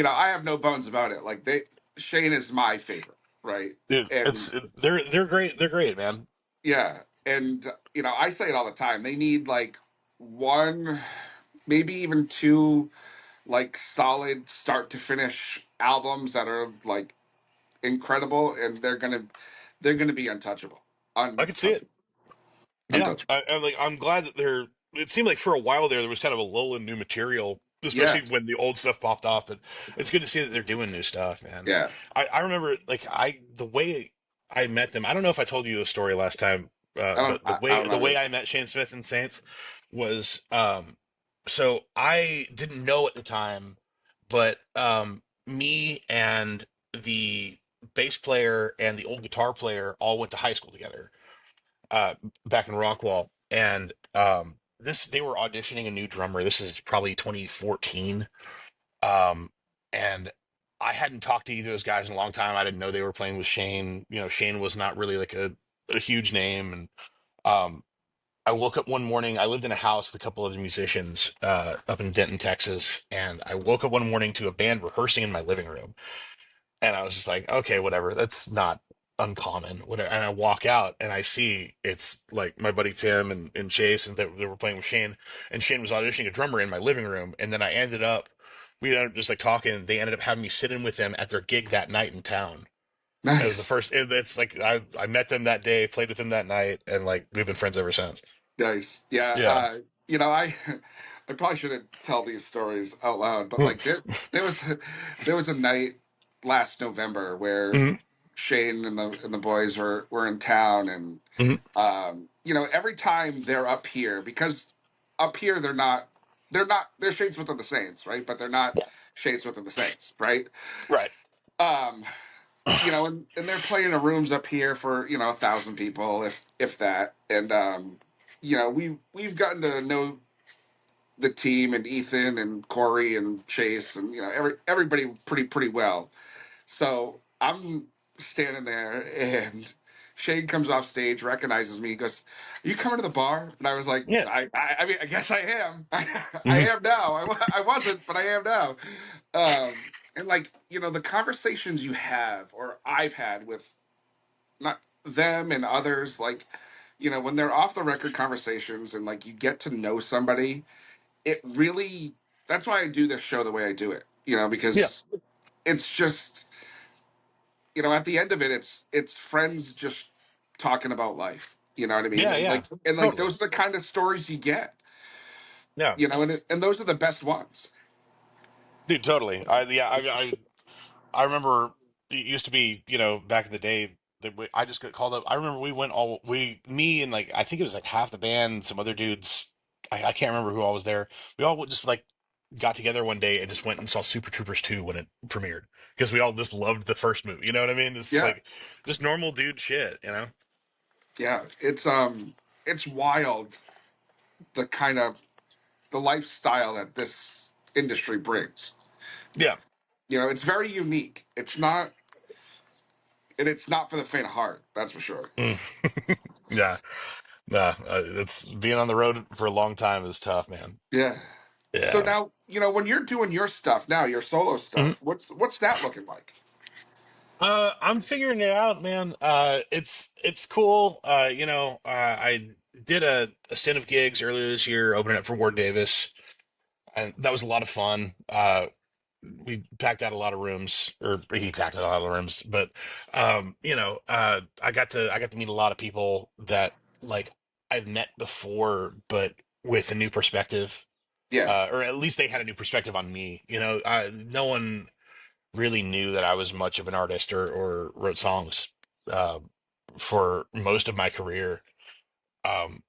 I have no bones about it. Like Shane is my favorite, right? dude, And they're great. They're great, man. yeah, and I say it all the time. They need like one, maybe even two, like solid start to finish albums that are like incredible, and they're gonna be untouchable, I could see it. Yeah, untouchable. I'm glad that they're. It seemed like for a while there was kind of a lull in new material, Yeah, especially when the old stuff popped off. But it's good to see that they're doing new stuff, man. yeah. I remember like the way I met them. I don't know if I told you the story last time, but the I way don't the know. way I met Shane Smith and Saints was so I didn't know at the time, but me and the bass player and the old guitar player all went to high school together uh, back in Rockwall, and this they were auditioning a new drummer. This is probably 2014, and I hadn't talked to either of those guys in a long time. I didn't know they were playing with Shane. Shane was not really like a huge name, and um, I woke up one morning. I lived in a house with a couple other musicians up in Denton, Texas, and I woke up one morning to a band rehearsing in my living room. And I was just like, okay, whatever. That's not uncommon. Whatever. And I walk out and I see it's like my buddy Tim and Chase, and they were playing with Shane. And Shane was auditioning a drummer in my living room. And then we ended up just like talking. They ended up having me sit in with them at their gig that night in town. It was the Nice, first, it's like I met them that day, played with them that night, and like we've been friends ever since. nice. Yeah. Yeah. I I probably shouldn't tell these stories out loud, but like there was there was a night last November where Hmm. Shane and the boys were in town, and Hmm. every time they're up here, because up here they're Shades within the Saints, right? But they're not Shades within the Saints, right? Right. Um, and they're playing in rooms up here for 1,000 people, if that, and we've gotten to know the team and Ethan and Corey and Chase and everybody pretty well. So I'm standing there, and Shane comes off stage, recognizes me. He goes, "Are you coming to the bar?" And I was like, Yeah. I mean, I guess I am. I Hmm. am now. I wasn't, but I am now. And like, the conversations you have, or I've had with not them and others, like, when they're off the record conversations and like you get to know somebody, it really, that's why I do this show the way I do it, Yeah. because it's just, at the end of it, it's friends just talking about life. You know what I mean? Yeah. And Yeah. like Totally. those are the kind of stories you get. Yeah. And those are the best ones. Dude, totally. I remember it used to be, back in the day that I just got called up. I remember me and like, I think it was like half the band, some other dudes. I can't remember who all was there. We all just like got together one day and just went and saw Super Troopers 2 when it premiered because we all just loved the first movie. You know what I mean? It's Yeah, like just normal dude shit, yeah. It's wild the kind of the lifestyle that this industry brings. Yeah. You know, it's very unique. It's not for the faint of heart. That's for sure. Mm. Yeah. Nah, it's being on the road for a long time is tough, man. Yeah. So Yeah. now, when you're doing your stuff now, your solo Mhm. stuff, what's that looking like? I'm figuring it out, man. It's cool. I did a stint of gigs earlier this year, opening up for Ward Davis, and that was a lot of fun. We packed out a lot of rooms, or he packed out a lot of rooms, but I got to meet a lot of people that like I've met before, but with a new perspective, Yeah. or at least they had a new perspective on me. No one really knew that I was much of an artist or wrote songs uh, for most of my career. Um,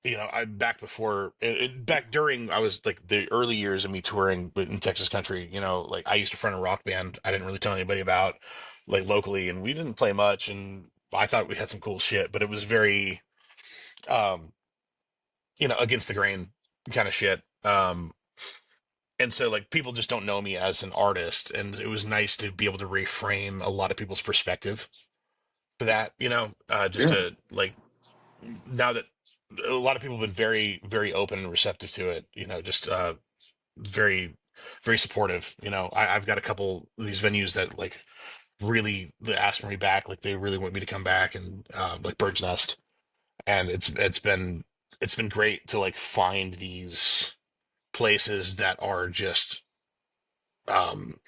I back before, back during, I was like the early years of me touring in Texas country. Like I used to front a rock band. I didn't really tell anybody about, like locally, and we didn't play much. And I thought we had some cool shit, but it was very, um, against the grain kind of shit. And so like people just don't know me as an artist, and it was nice to be able to reframe a lot of people's perspective for that, just Yeah. to like, now that a lot of people have been very, very open and receptive to it, just very, very supportive. I've got a couple of these venues that like really they ask for me back, like they really want me to come back, and like Bird's Nest, and it's been great to like find these places that are um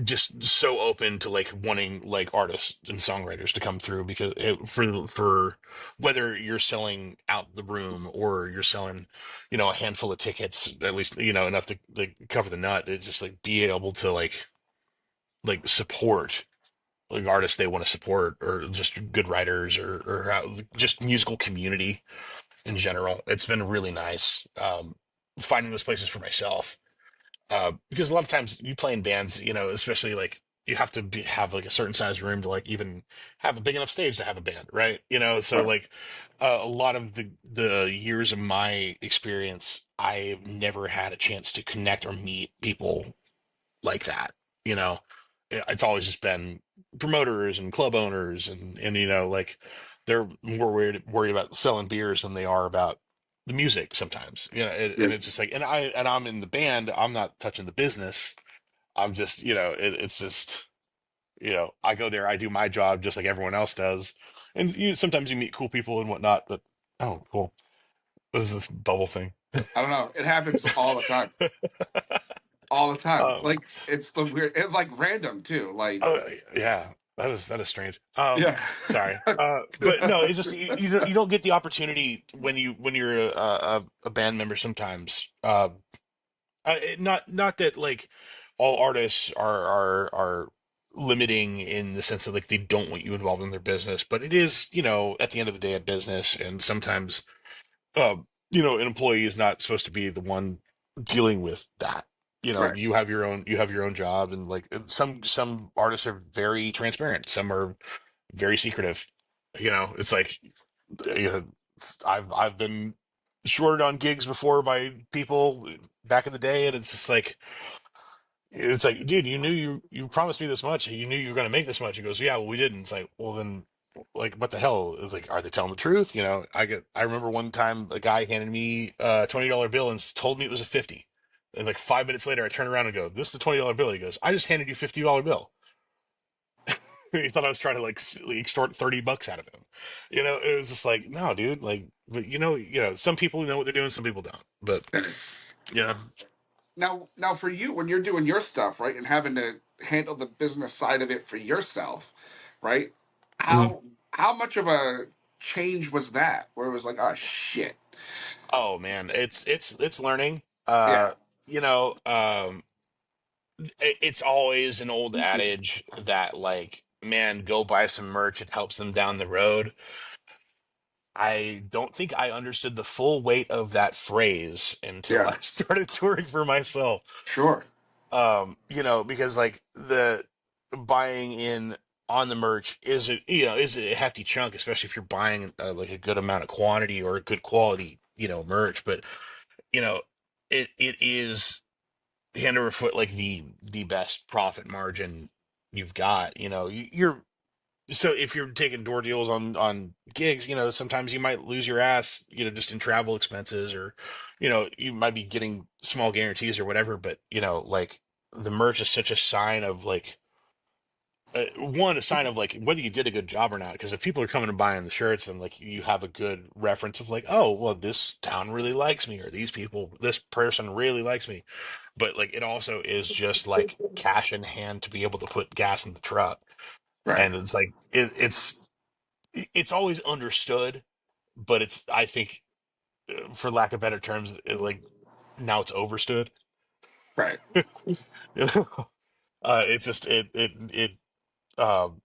just so open to like wanting like artists and songwriters to come through, because for whether you're selling out the room or you're selling a handful of tickets, at least enough to like cover the nut, it's just like be able to like support like artists they want to support, or just good writers, or just musical community in general. It's been really nice finding those places for myself, because a lot of times you play in bands, especially like you have to have like a certain size room to like even have a big enough stage to have a band, right? So Right. like a lot of the years of my experience, I've never had a chance to connect or meet people like that. You know, it's always just been promoters and club owners, and like they're more worried about selling beers than they are about the music sometimes. Yeah. And it's just like, and I'm in the band. I'm not touching the business. I'm just, it's just, I go there, I do my job just like everyone else does, and sometimes you meet cool people and whatnot. But oh, cool. What is this bubble thing? I don't know. It happens all the time. All the time. um, Like it's the weird, it's like random too. Like Oh yeah, that is strange. yeah. Sorry. But no, it's just you don't get the opportunity when you're a band member sometimes. Not that like all artists are limiting in the sense that like they don't want you involved in their business, but it is at the end of the day a business, and sometimes uh, an employee is not supposed to be the one dealing with that. Correct. You have your own job, and like some artists are very transparent, some are very secretive. It's like you know, I've been shorted on gigs before by people back in the day, and it's like, dude, you promised me this much. You knew you were going to make this much. He goes, yeah, well, we didn't. It's like, well, then, like, what the hell? It's like, are they telling the truth? I remember one time a guy handed me a $20 bill and told me it was a 50. And like 5 minutes later, I turn around and go, this is a $20 bill. He goes, I just handed you $50 bill. He thought I was trying to like extort $30 out of him. It was just like, no, dude. Like, but some people know what they're doing, some people don't. But yeah. Now for you, when you're doing your stuff, right, and having to handle the business side of it for yourself, right? How how much of a change was that? Where it was like, oh shit. Oh man, it's learning. Yeah. You know, it's always an old adage that like, man, go buy some merch. It helps them down the road. I don't think I understood the full weight of that phrase until Yeah. I started touring for myself. Sure. Because like the buying in on the merch is a hefty chunk, especially if you're buying like a good amount of quantity or a good quality. merch, but it is hand over foot like the best profit margin you've got. You're so if you're taking door deals on gigs, sometimes you might lose your ass, just in travel expenses, or you might be getting small guarantees or whatever. But like the merch is such a sign of like a sign of like whether you did a good job or not. Because if people are coming and buying the shirts, then like you have a good reference of like, oh well, this town really likes me, or this person really likes me. But like it also is just like cash in hand to be able to put gas in the truck. Right. And it's like it's always understood, but it's, I think, for lack of better terms, like now it's overstood. Right. You know? It's just um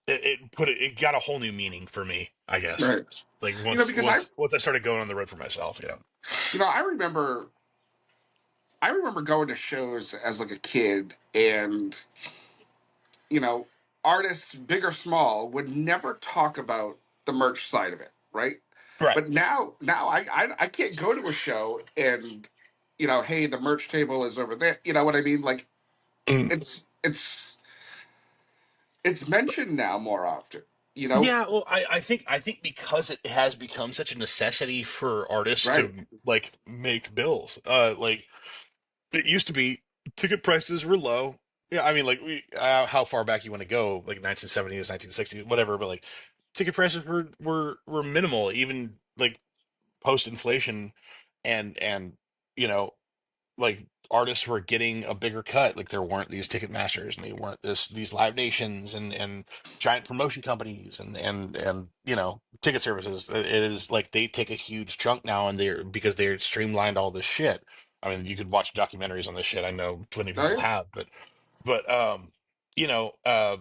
it got a whole new meaning for me, I guess. Right. Like Because once I started going on the road for myself. I remember going to shows as like a kid, and you know, artists, big or small, would never talk about the merch side of it, right? Right. But now I can't go to a show and, hey, the merch table is over there. You know what I mean? Like Mm. it's mentioned now more often. You know? Yeah, well, I think because it has become such a necessity for artists Right, to like make bills. Like it used to be ticket prices were low. Yeah, I mean, like how far back you want to go, like 1970s, 1960s, whatever. But like ticket prices were minimal, even like post inflation, and you know like artists were getting a bigger cut. Like there weren't these ticket masters, and they weren't these live nations and giant promotion companies and ticket services. It is like they take a huge chunk now, and they're because they're streamlined all this shit. I mean, you could watch documentaries on this shit. I know plenty of oh people yeah, have, but you know uh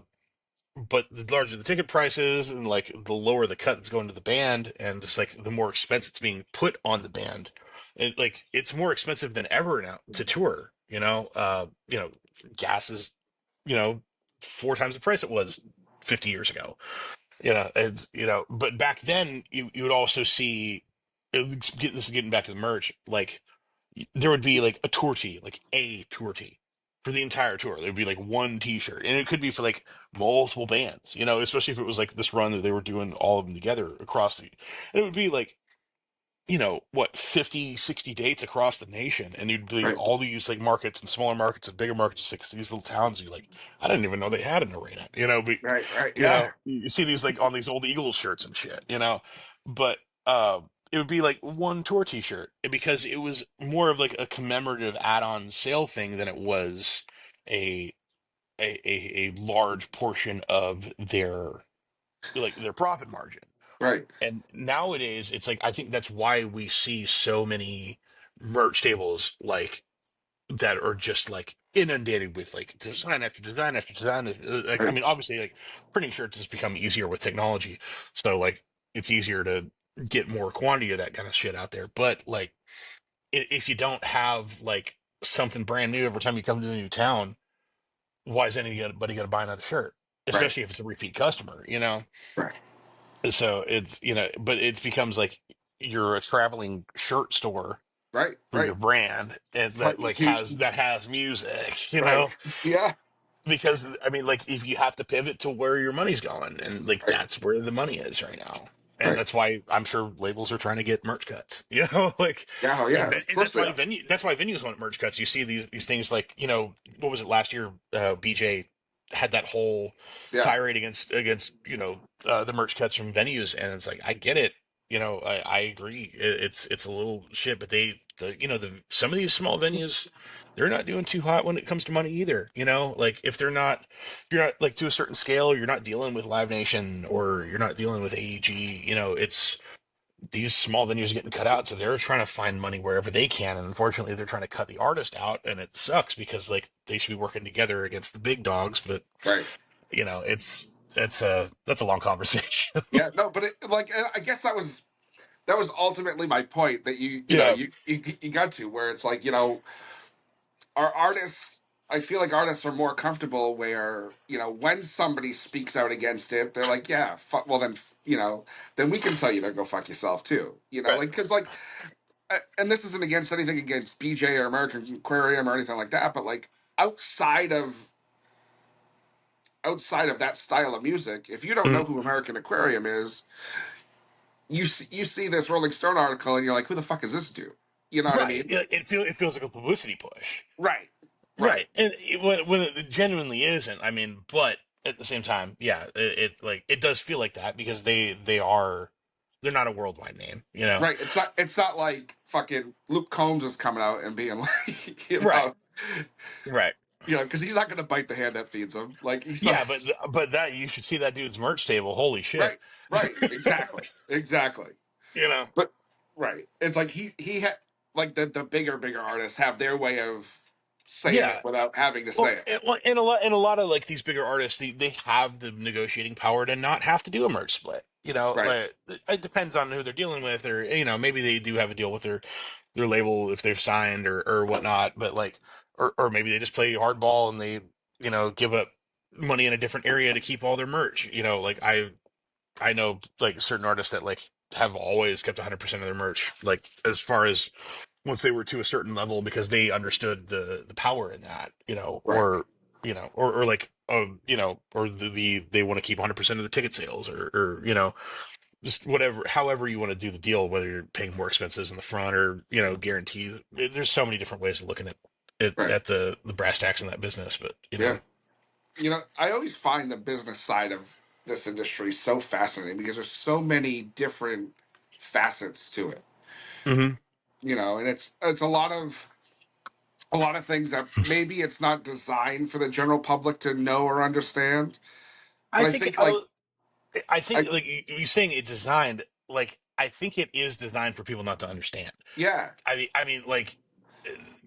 but the larger the ticket prices and like the lower the cut that's going to the band, and just like the more expense it's being put on the band, it's more expensive than ever now to tour. Gas is you know 4 times the price it was 50 years ago. But back then you would also see, this is getting back to the merch, like there would be like a tour tee for the entire tour. There'd be like one T-shirt, and it could be for like multiple bands. Especially if it was like this run that they were doing all of them together across the. And it would be like, what, 50, 60 dates across the nation, and you'd be right, all these like markets and smaller markets and bigger markets, like these little towns. You're like, I didn't even know they had an arena. But right, yeah, you see these like on these old Eagles shirts and shit. But it would be like one tour T-shirt, because it was more of like a commemorative add-on sale thing than it was a a large portion of their profit margin. right, And nowadays, it's like I think that's why we see so many merch tables like that are just like inundated with like design after design after design. Like, I right, mean, obviously, like printing shirts has become easier with technology, so like it's easier to get more quantity of that kind of shit out there. But like, if you don't have like something brand new every time you come to a new town, why is anybody going to buy another shirt? right, Especially if it's a repeat customer. right, So it's but it becomes like you're a traveling shirt store right, for your right, brand, and that right, like has music, right, yeah, because I mean, like if you have to pivot to where your money's going, and like right, that's where the money is right now. And right, that's why I'm sure labels are trying to get merch cuts, like, yeah, oh yeah, of and course they are. that's why venues want merch cuts. You see these things like, what was it last year? BJ had that whole Yeah, tirade against the merch cuts from venues, and it's like I get it. I agree. It's a little shit, but some of these small venues, they're not doing too hot when it comes to money either. Like if you're not like to a certain scale, you're not dealing with Live Nation or you're not dealing with AEG. It's these small venues are getting cut out, so they're trying to find money wherever they can, and unfortunately, they're trying to cut the artist out, and it sucks because like they should be working together against the big dogs, but right. that's a long conversation. Yeah, no, but I guess that was ultimately my point, that Yeah. you got to, where it's like, our artists. I feel like artists are more comfortable where, when somebody speaks out against it, they're like, yeah, well then, then we can tell you to go fuck yourself too. Right. Like, because like, and this isn't against anything against BJ or American Aquarium or anything like that, but like outside of that style of music, if you don't know Mhm. who American Aquarium is, you see this Rolling Stone article and you're like, who the fuck is this dude? You know what I Right. mean? It feels like a publicity push. Right. Right. Right. And when it genuinely isn't, I mean, but at the same time, yeah, it does feel like that because they're not a worldwide name, you know. Right. It's not like fucking Luke Combs is coming out and being like, Right. Right. because he's not going to bite the hand that feeds him. Like he's not. Yeah, but that you should see that dude's merch table. Holy shit. Right. Right. Exactly. You know. But right. It's like he had like the bigger artists have their way of saying Yeah. it without having to Well, say it. and a lot of like these bigger artists, they have the negotiating power to not have to do a merch split. You know, Right. like it depends on who they're dealing with, or maybe they do have a deal with their label if they've signed or whatnot. But like, or maybe they just play hardball and they give up money in a different area to keep all their merch. Like I know like certain artists that like have always kept 100% of their merch, like as far as once they were to a certain level because they understood the power in that, Right. or like or they want to keep 100% of the ticket sales or just whatever, however you want to do the deal, whether you're paying more expenses in the front or guaranteed. There's so many different ways of looking at it Right. at the brass tacks in that business, but Yeah. I always find the business side of this industry so fascinating because there's so many different facets to it. hmm And it's a lot of things that maybe it's not designed for the general public to know or understand. I But I think think like I think I like you saying it's designed, like I think it is designed for people not to understand. yeah, I mean, like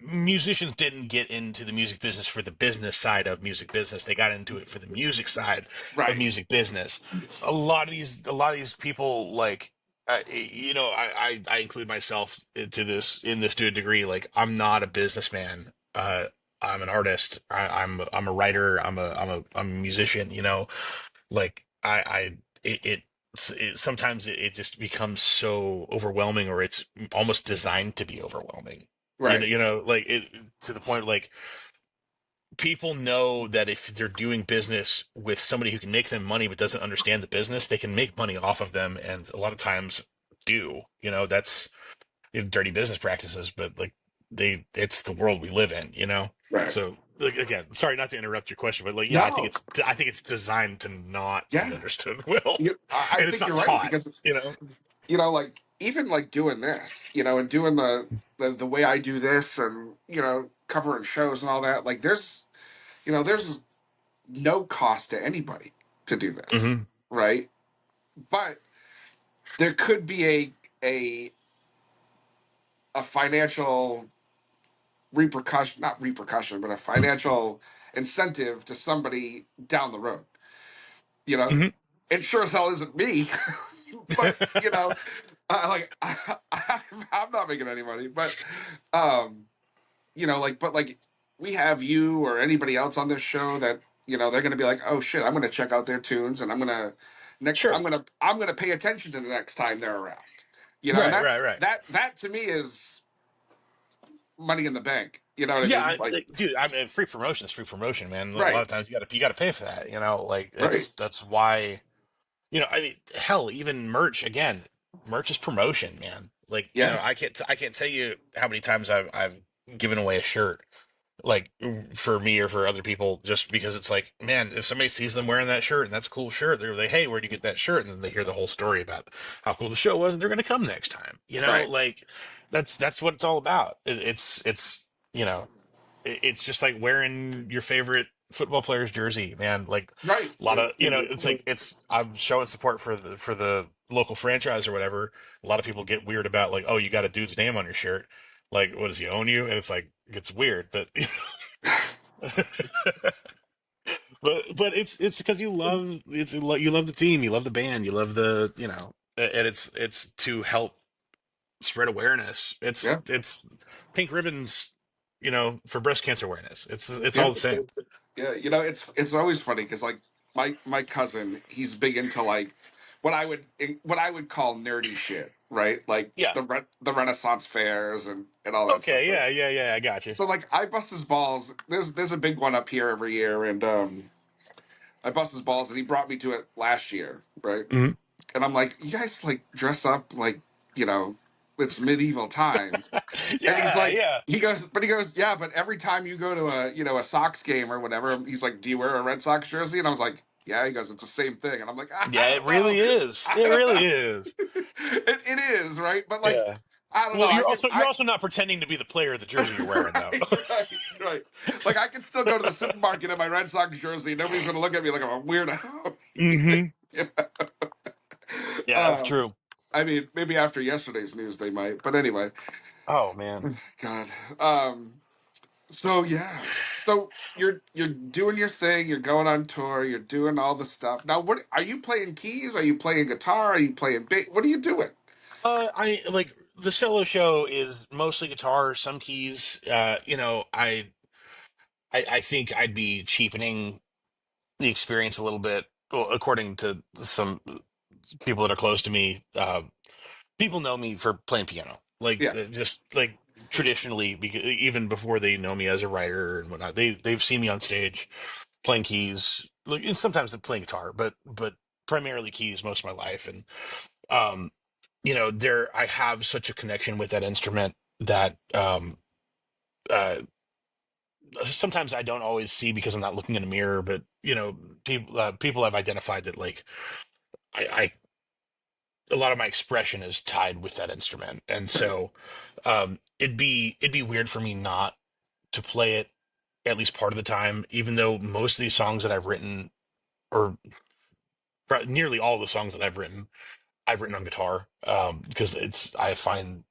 musicians didn't get into the music business for the business side of music business. They got into it for the music side of right. music business. A lot of these people, like, I include myself into this in this to a degree. Like, I'm not a businessman. I'm an artist. I'm a writer. I'm a musician. Like sometimes it just becomes so overwhelming, or it's almost designed to be overwhelming. Right. Like it to the point like people know that if they're doing business with somebody who can make them money but doesn't understand the business, they can make money off of them, and a lot of times do. That's dirty business practices, but like it's the world we live in. Right. So like, again, sorry not to interrupt your question, but like, yeah, No. I think it's designed to not be Yeah. understood well, I and it's think not you're right taught. because like even like doing this, and doing the way I do this and covering shows and all that, like there's no cost to anybody to do this, hmm right? But there could be a a financial repercussion, not repercussion, but a financial incentive to somebody down the road. You know, hmm it sure as hell isn't me, but like I'm not making any money, but um, like we have you or anybody else on this show that they're going to be like, oh shit, I'm going to check out their tunes and Sure. I'm gonna pay attention to the next time they're around. And Right. that Right. Right. that that to me is money in the bank. You know what I Yeah, mean? Like, dude. I mean, free promotion is free promotion, man. A lot right, of times you got to pay for that. Like right, that's why. I mean, hell, even merch again. Merch is promotion, man. Like, yeah, I can't tell you how many times I've given away a shirt, like for me or for other people, just because it's like, man, if somebody sees them wearing that shirt and that's a cool shirt, they're like, hey, where'd you get that shirt? And then they hear the whole story about how cool the show was, and they're gonna come next time. right, Like that's what it's all about. It's it's just like wearing your favorite football player's jersey, man. Like right. a lot of it's like I'm showing support for the local franchise or whatever. A lot of people get weird about like, oh, you got a dude's name on your shirt. Like, what does he own you? And it's like it's weird, but but it's because you love the team, you love the band, you love and it's to help spread awareness. It's Yeah, it's pink ribbons. for breast cancer awareness. It's Yeah. all the same. Yeah, it's always funny because like my cousin, he's big into like what I would call nerdy shit, right? Like Yeah. the Renaissance fairs and all that stuff, Okay. right? Yeah. I got you. So like I bust his balls. There's a big one up here every year, and I bust his balls, and he brought me to it last year, right? Mhm. And I'm like, you guys like dress up like you know it's medieval times. And he's Yeah. like, Yeah. he goes, yeah, but every time you go to a Sox game or whatever, he's like, do you wear a Red Sox jersey? And I was like, yeah. He goes, it's the same thing. And I'm like, Yeah. I It don't know, really is. I It don't really know. is. It is right, but like, Yeah. I don't know. Well, I you're can, also you're I also not pretending to be the player of the jersey you're wearing, though. right, right, right. Like I can still go to the supermarket in my Red Sox jersey. Nobody's gonna look at me like I'm a weirdo. Hmm. Yeah. Yeah, that's um, true. I mean, maybe after yesterday's news they might, but anyway, Oh man. God. So yeah. So you're doing your thing, you're going on tour, you're doing all the stuff. Now what are you playing keys? Are you playing guitar? Are you playing bass? What are you doing? I like the solo show is mostly guitar, some keys. I think I'd be cheapening the experience a little bit. Well, according to some people that are close to me, people know me for playing piano, like Yeah. just like traditionally, because even before they know me as a writer and whatnot, they've seen me on stage playing keys, like and sometimes playing guitar, but primarily keys most of my life. And um, there I have such a connection with that instrument that uh sometimes I don't always see because I'm not looking in a mirror, but people have identified that like I a lot of my expression is tied with that instrument, and Right. so it'd be weird for me not to play it at least part of the time, even though most of these songs that I've written, or nearly all the songs that I've written on guitar, because I find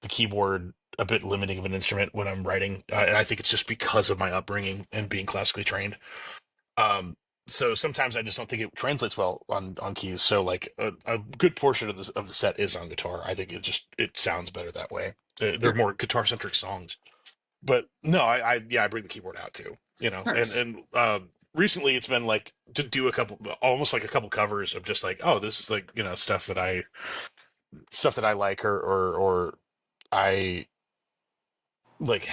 the keyboard a bit limiting of an instrument when I'm writing, and I think it's just because of my upbringing and being classically trained. Um, so sometimes I just don't think it translates well on keys. So like a good portion of the set is on guitar. I think it sounds better that way. They're Yeah. more guitar centric songs. But no, I bring the keyboard out too. And Nice. recently it's been like to do almost like a couple covers of just like, oh, this is like stuff that I like, or I like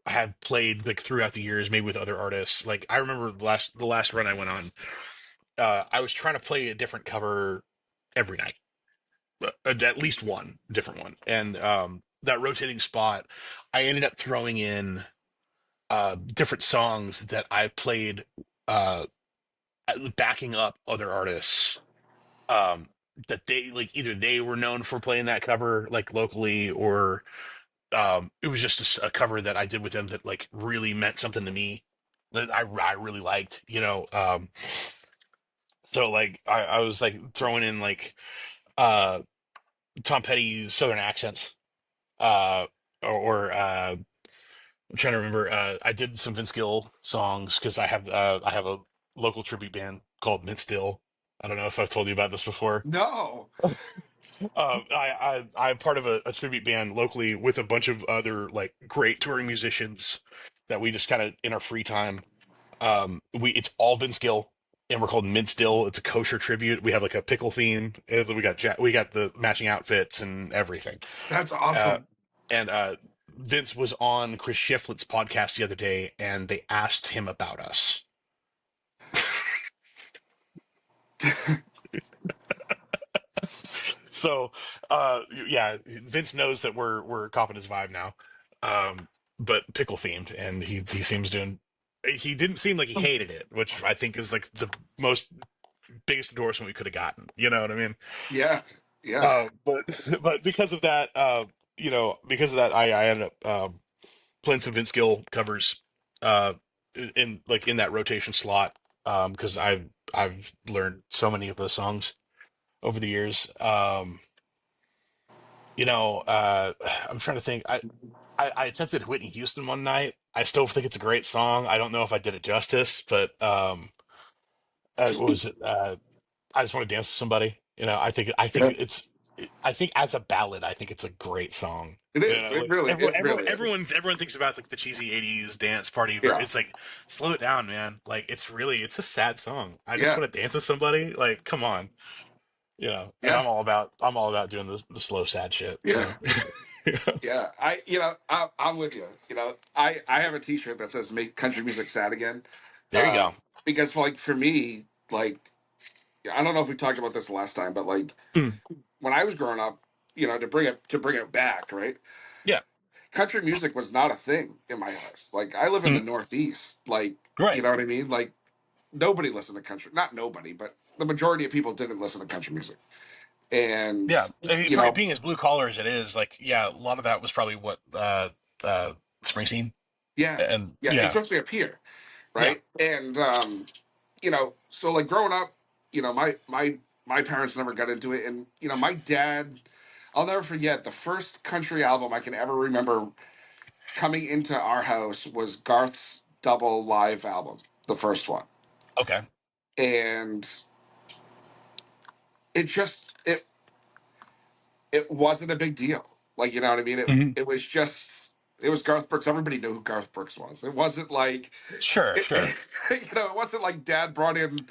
I have played like throughout the years, maybe with other artists. Like I remember the last run I went on, I was trying to play a different cover every night, at least one different one. And that rotating spot, I ended up throwing in different songs that I played, uh, backing up other artists. Um, that they like either they were known for playing that cover like locally, or it was just a cover that I did with them that like really meant something to me that I really liked. So like I was like throwing in like uh Tom Petty's Southern accents, uh or I'm trying to remember. I did some Vince Gill songs because I have a local tribute band called Mint Still. I don't know if I've told you about this before. No. I'm part of a tribute band locally with a bunch of other like great touring musicians that we just kind of in our free time. It's all Vince Gill, and we're called Mint Still. It's a kosher tribute. We have like a pickle theme. And we got the matching outfits and everything. That's Uh, awesome. and Vince was on Chris Shiflett's podcast the other day, and they asked him about us. So, yeah, Vince knows that we're coping his vibe now, but pickle themed, and he seems doing. He didn't seem like he hated it, which I think is like the most biggest endorsement we could have gotten. You know what I mean? Yeah. Yeah. But but because of that, I ended up playing some Vince Gill covers, uh, in that rotation slot, because I've learned so many of those songs over the years. I'm trying to think. I attempted Whitney Houston one night. I still think it's a great song. I don't know if I did it justice, but what was it? I just want to dance with somebody. I think Yeah. it's. I think as a ballad, I think it's a great song. It You is. know, It like really, it really is. everyone thinks about like the cheesy '80s dance party. Yeah, It's like slow it down, man. Like it's a sad song. I just yeah, want to dance with somebody. Like, come on, you know. And yeah, I'm all about doing the slow sad shit. yeah, So yeah. yeah. I'm with you. I have a T-shirt that says "Make country music sad again," There you uh, go. because like for me, like I don't know if we talked about this last time, but like Mm. when I was growing up, to bring it back, right? Yeah. Country music was not a thing in my house. Like I live in the Mm. Northeast. Like you Right. know what I mean? Like nobody listened to country. Not nobody, but the majority of people didn't listen to country music. And Yeah. I mean, you for it know, being as blue collar as it is, like, yeah, a lot of that was probably what Springsteen yeah, and yeah, yeah, especially up here, yeah. right? And so like growing up, my parents never got into it, and my dad. I'll never forget the first country album I can ever remember coming into our house was Garth's double live album, the first one. Okay. And it wasn't a big deal. Like, you know what I mean? Mhm. It was Garth Brooks. Everybody knew who Garth Brooks was. It wasn't like Sure, sure. it wasn't like dad brought in,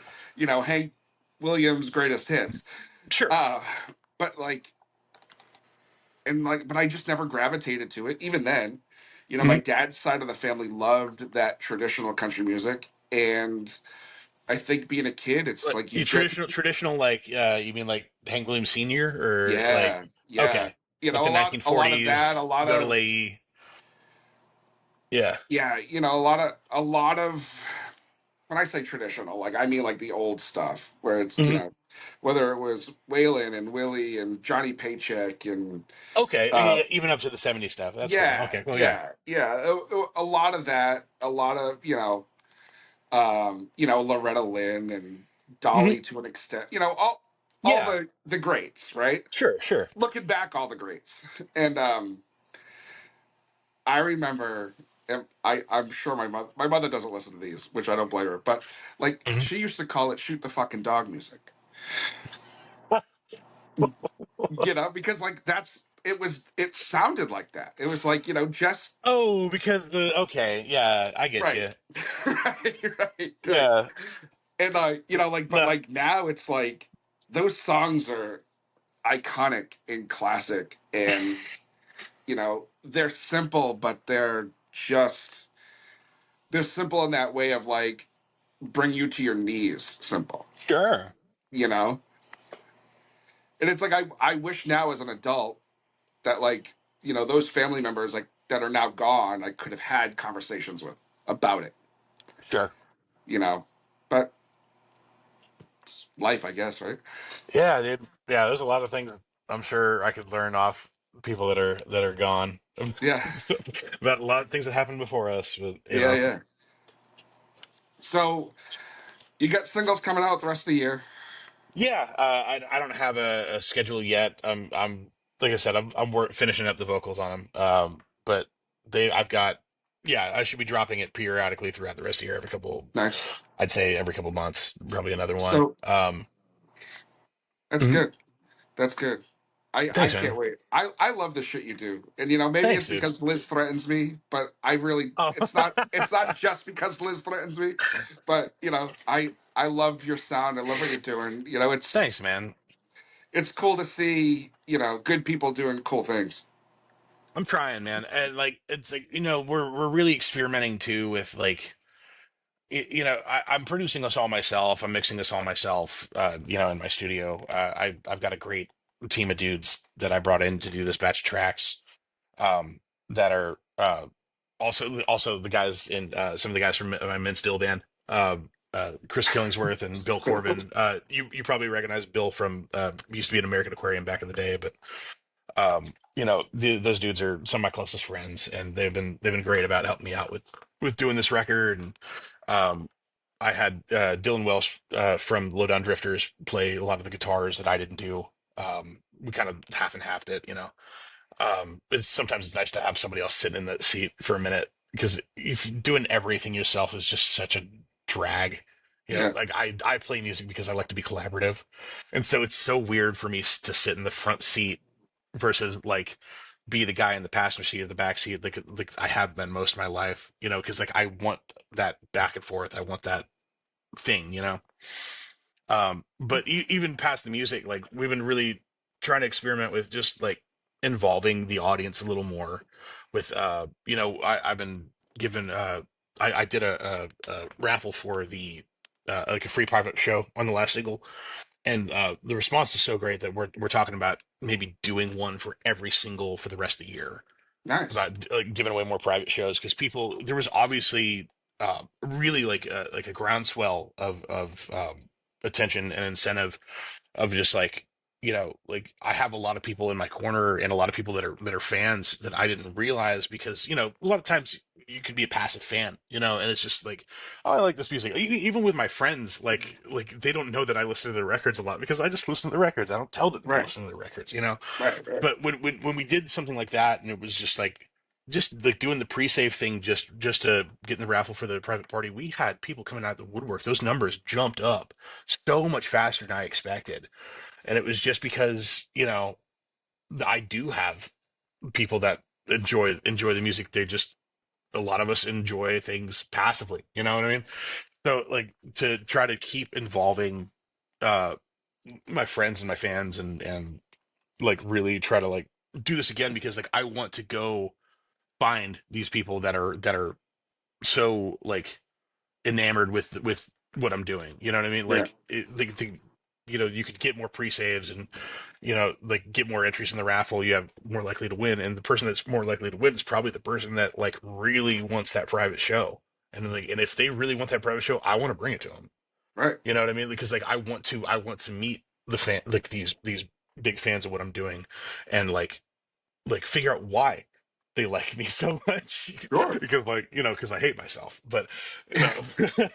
Hank Williams' greatest hits. Sure. Uh but like but I just never gravitated to it. Even then, my Mhm. dad's side of the family loved that traditional country music, and I think being a kid, it's Like like you you get, traditional like you mean like Hank Williams Sr. or like yeah, yeah, okay. Like the a lot of that, a 1940s, lot go to of, Leahy. Yeah. yeah, a lot of. When I say traditional, like I mean like the old stuff, where it's Mhm. whether it was Waylon and Willie and Johnny Paycheck and Okay. uh, Yeah, even up to the '70s stuff. That's cool. yeah, Okay, cool, yeah. yeah, yeah, a lot of that, a lot of Loretta Lynn and Mhm. Dolly to an extent, all Yeah. the greats, right? Sure, sure. Looking back, all the greats, and I remember, and I'm sure my mother doesn't listen to these, which I don't blame her, but like Mhm. she used to call it "shoot the fucking dog" music, because like it sounded like that. It was like just Oh, because the okay, yeah, I get right, you. right. Yeah. And but No, like now it's like those songs are iconic and classic, and they're simple, but they're simple in that way of like bring you to your knees simple, sure. you know and it's like I wish now as an adult that like those family members like that are now gone I could have had conversations with about it, Sure. you know but it's life, I guess, right? Yeah, dude. Yeah, there's a lot of things I'm sure I could learn off people that are gone Yeah, about a lot of things that happened before us, but you yeah, know. yeah. So you got singles coming out the rest of the year. Yeah, I don't have a schedule yet. I'm like I said, finishing up the vocals on them. But I've got yeah, I should be dropping it periodically throughout the rest of the year. Nice. I'd say every couple months, probably another one. So that's Mhm. good. That's good. I Thanks, can't man. wait. I love the shit you do. And maybe Thanks, it's dude. because Liz threatens me, but I really Oh, it's not just because Liz threatens me, but I love your sound. I love what you're doing. thanks, man. It's cool to see, good people doing cool things. I'm trying, man, and like it's like we're really experimenting too with like I'm producing this all myself. I'm mixing this all myself. In my studio. I've got a great team of dudes that I brought in to do this batch of tracks. That are also the guys in some of the guys from my Men Still band. Chris Killingsworth and Bill Corbin. You probably recognize Bill from used to be an American Aquarium back in the day, but those dudes are some of my closest friends, and they've been great about helping me out with doing this record. And um, I had Dylan Welsh from Lowdown Drifters play a lot of the guitars that I didn't do. We kind of half and halved it, it's nice to have somebody else sitting in that seat for a minute because if you're doing everything yourself is just such a drag. You know, Yeah. like I play music because I like to be collaborative, and so it's so weird for me to sit in the front seat versus like be the guy in the passenger seat or the back seat, like I have been most of my life. You know, because like I want that back and forth. I want that thing. You know. But even past the music, like we've been really trying to experiment with just like involving the audience a little more with you know, I've been given I did a raffle for the like a free private show on the last single, and the response is so great that we're talking about maybe doing one for every single for the rest of the year, Nice. about like giving away more private shows, because people, there was obviously really like a groundswell of attention and incentive of just like, you know, like I have a lot of people in my corner and a lot of people that are fans that I didn't realize, because you know a lot of times you can be a passive fan, you know, and it's just like, oh, I like this music. Even with my friends, like they don't know that I listen to their records a lot because I just listen to the records. I don't tell them I Right. listen to the records, you know. Right. Right. But when we did something like that, and it was just like doing the pre-save thing just to get in the raffle for the private party, we had people coming out of the woodwork. Those numbers jumped up so much faster than I expected, and it was just because, you know, I do have people that enjoy the music. They just, a lot of us enjoy things passively, you know what I mean? So like to try to keep involving uh my friends and my fans, and like really try to like do this again, because like I want to go find these people that are so like enamored with what I'm doing. You know what I mean? Yeah. Like you know, you could get more pre-saves and, you know, like get more entries in the raffle. You have more likely to win, and the person that's more likely to win is probably the person that like really wants that private show. And like, and if they really want that private show, I want to bring it to them. Right. You know what I mean? Because like I want to meet the fan, like these big fans of what I'm doing, and like figure out why they like me so much. Sure. Because like, you know, because I hate myself. But no.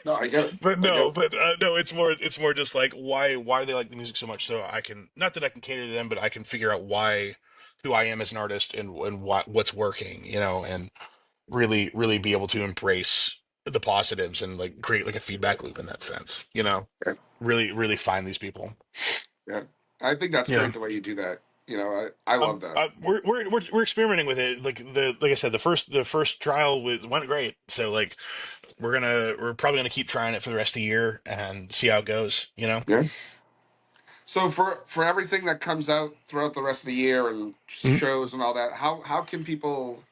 No, I get it. But I get no, it. but no, it's more just like why they like the music so much, so I can, not that I can cater to them, but I can figure out why, who I am as an artist, and what's working, you know, and really be able to embrace the positives and like create like a feedback loop in that sense, you know. Yeah. Really find these people. Yeah. I think that's Yeah. great the way you do that. You know, I love that. We're experimenting with it. Like I said, the first trial went great. So like we're probably gonna keep trying it for the rest of the year and see how it goes. You know. Yeah. So for everything that comes out throughout the rest of the year and Mhm. shows and all that, how can people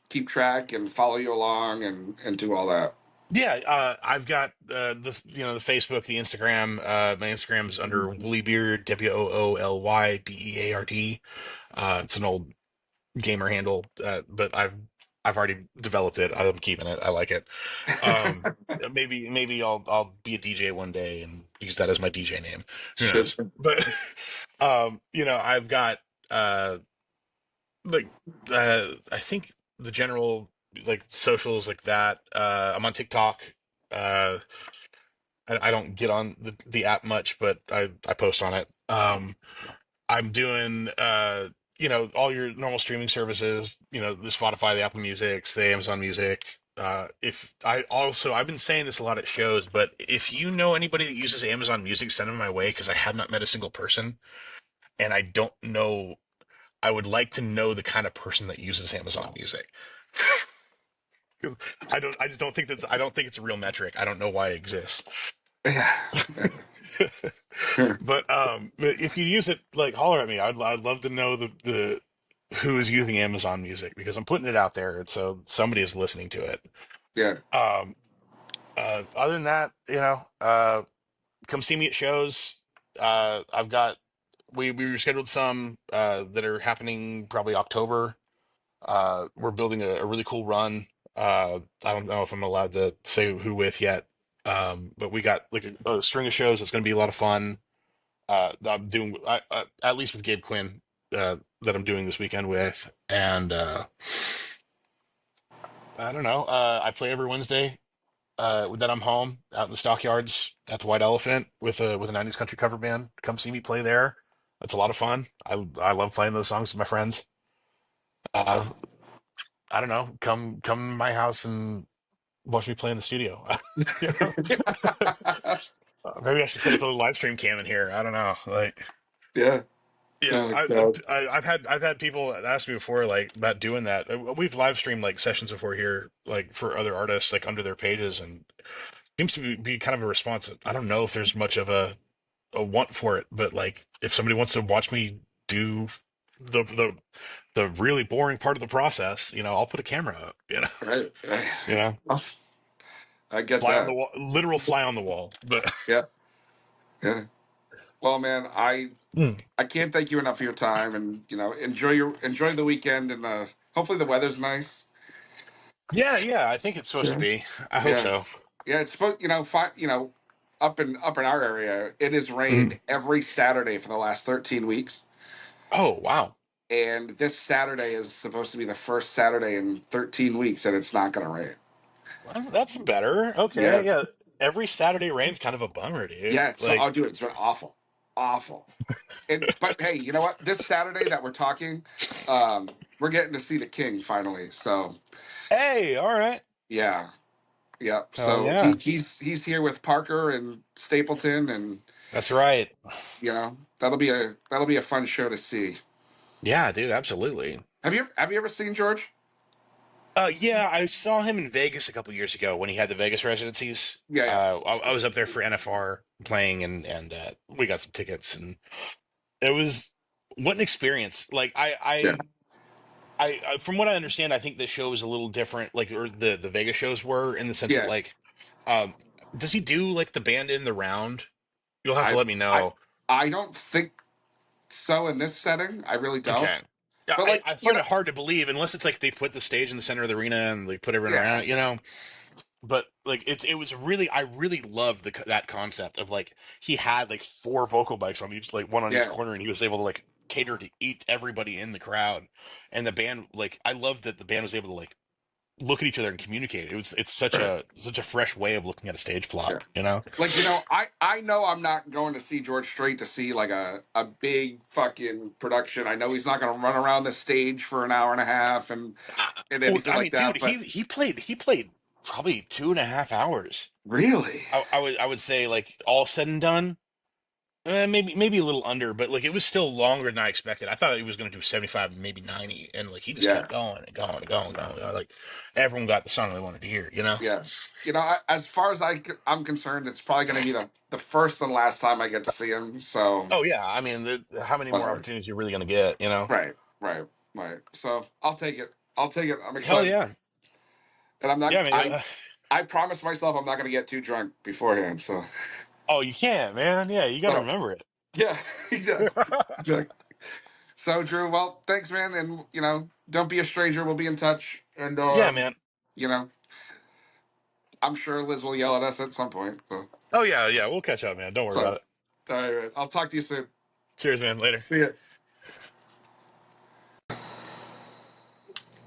keep track and follow you along and do all that? Yeah, I've got the, you know, the Facebook, the Instagram. My Instagram's under Woollybeard, WOOLYBEARD. It's an old gamer handle, but I've already developed it. I'm keeping it. I like it. Maybe I'll be a DJ one day and use that as my DJ name. Who Sure. knows? But you know, I've got uh like I think the general like socials like that. I'm on TikTok. Uh I don't get on the app much, but I post on it. I'm doing you know, all your normal streaming services, you know, the Spotify, the Apple Music, the Amazon Music. If I also, I've been saying this a lot at shows, but if you know anybody that uses Amazon Music, send them my way, because I have not met a single person, and I don't know. I would like to know the kind of person that uses Amazon Music. I just don't think that's, I don't think it's a real metric. I don't know why it exists. Yeah. Sure. But if you use it, like holler at me. I'd love to know the who is using Amazon Music, because I'm putting it out there, so somebody is listening to it. Yeah. Um, Other than that, you know, come see me at shows. I've got, we rescheduled some that are happening probably October. We're building a really cool run. I don't know if I'm allowed to say who with yet. But we got like a string of shows that's going to be a lot of fun. I'm doing at least with Gabe Quinn, that I'm doing this weekend with, and I don't know. I play every Wednesday. That I'm home out in the stockyards at the White Elephant with a '90s country cover band. Come see me play there. That's a lot of fun. I love playing those songs with my friends. Uh, I don't know. Come to my house and watch me play in the studio. You know? Maybe I should set up a live stream cam in here. I don't know. Like, Yeah. yeah, Oh God. I've had people ask me before like about doing that. We've live streamed like sessions before here, like for other artists, like under their pages, and seems to be kind of a response. I don't know if there's much of a want for it, but like if somebody wants to watch me do the the the really boring part of the process, you know, I'll put a camera up. Right. Right. You know, I get fly on the that. wall, literal fly on the wall. But Yeah. Yeah. Well, man, Mm. I can't thank you enough for your time, and enjoy the weekend, and hopefully the weather's nice. Yeah, yeah, I think it's supposed to Yeah. be. I hope Yeah. so. Yeah. It's supposed up in our area, it has rained Mm. every Saturday for the last 13 weeks. Oh, wow. And this Saturday is supposed to be the first Saturday in 13 weeks, and it's not going to rain. Well, that's better. Yeah. Okay, yeah. Every Saturday rain's kind of a bummer, dude. Yeah. So Like, I'll do it. It's been awful. Awful. But hey, you know what? This Saturday that we're talking, um, we're getting to see the King finally. So hey, all right. yeah. Yeah. Hell So yeah. he's here with Parker and Stapleton, and That's right. that'll be a fun show to see. Yeah, dude, absolutely. Have you ever seen George? Yeah, I saw him in Vegas a couple years ago when he had the Vegas residencies. Yeah. Yeah. I was up there for NFR playing, and we got some tickets, and it was what an experience. Like Yeah. from what I understand, I think the show is a little different, like or the Vegas shows were in the sense that Yeah. like, um, does he do like the band in the round? You'll have to I let me I know. I don't think so in this setting. I really don't. Okay. Yeah, But I find it hard to believe unless it's like they put the stage in the center of the arena and they put everyone yeah. around it, you know. But like it was really I really loved that concept of like he had like four vocal mics on each like one on each Yeah. corner and he was able to like cater to eat everybody in the crowd and the band like I loved that the band was able to like look at each other and communicate. It's Right. such a fresh way of looking at a stage Yeah. plot, you know? Like, I know I'm not going to see George Strait to see like a big fucking production. I know he's not going to run around the stage for an hour and a half and Well, anything I like mean, dude, that. But he played probably 2.5 hours. really, I would say like all said and done. Maybe a little under, but like it was still longer than I expected. I thought he was going to do 75, maybe 90, and like he just yeah, kept going and going and going and going. Like everyone got the song they wanted to hear, you know? yeah. As far as I'm concerned, it's probably going to be the first and last time I get to see him. So, Oh yeah, I mean, how many more opportunities you're really going to get, you know? right, right, right. So I'll take it. I'll take it. I'm Hell excited, yeah, and I'm not. yeah, man. I promised myself I'm not going to get too drunk beforehand. So, Oh, you can't, man. Yeah, you got to well, remember it. yeah, exactly. Exactly. So, Drew, well, thanks, man, and don't be a stranger. We'll be in touch, and Yeah, man. you know, I'm sure Liz will yell at us at some point. So, Oh yeah, yeah. We'll catch up, man. Don't worry about so it. all right, I'll talk to you soon. Cheers, man. Later. See ya.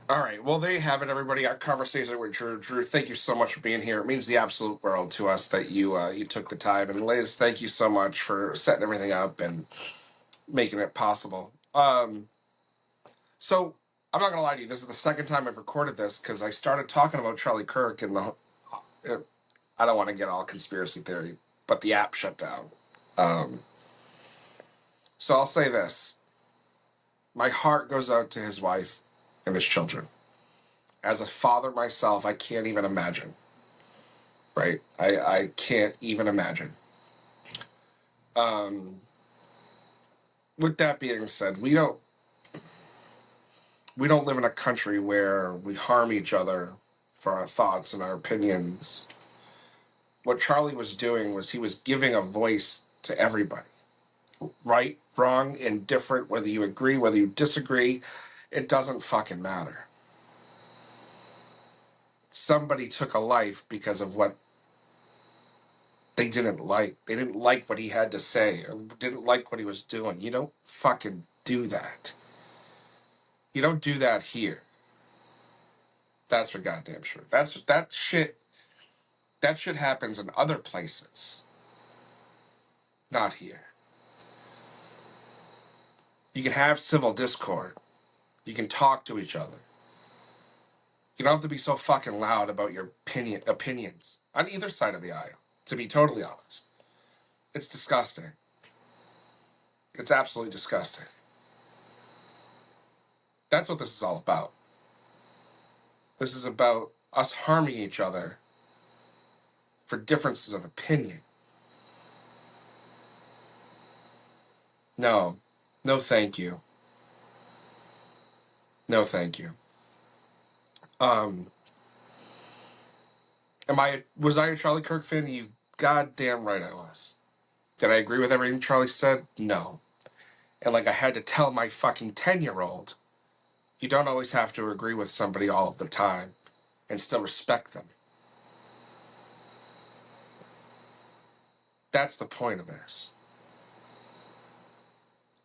All right. Well, there you have it, everybody. Our conversation with Drew. Drew, thank you so much for being here. It means the absolute world to us that you took the time. And Liz, thank you so much for setting everything up and making it possible. So I'm not gonna lie to you. This is the second time I've recorded this because I started talking about Charlie Kirk and I don't want to get all conspiracy theory, but the app shut down. Um, so I'll say this: my heart goes out to his wife and his children. As a father myself, I can't even imagine. Right? I can't even imagine. Um, with that being said, we don't live in a country where we harm each other for our thoughts and our opinions. What Charlie was doing was he was giving a voice to everybody. Right, wrong, indifferent, whether you agree, whether you disagree, it doesn't fucking matter. Somebody took a life because of what they didn't like. They didn't like what he had to say, or didn't like what he was doing. You don't fucking do that. You don't do that here. That's for goddamn sure. That shit. That shit happens in other places, not here. You can have civil discord. You can talk to each other. You don't have to be so fucking loud about your opinions on either side of the aisle, to be totally honest. It's disgusting. It's absolutely disgusting. That's what this is all about. This is about us harming each other for differences of opinion. No. No thank you. No thank you. Was I a Charlie Kirk fan? You goddamn right I was. Did I agree with everything Charlie said? No. And like I had to tell my fucking 10-year-old, you don't always have to agree with somebody all of the time and still respect them. That's the point of this.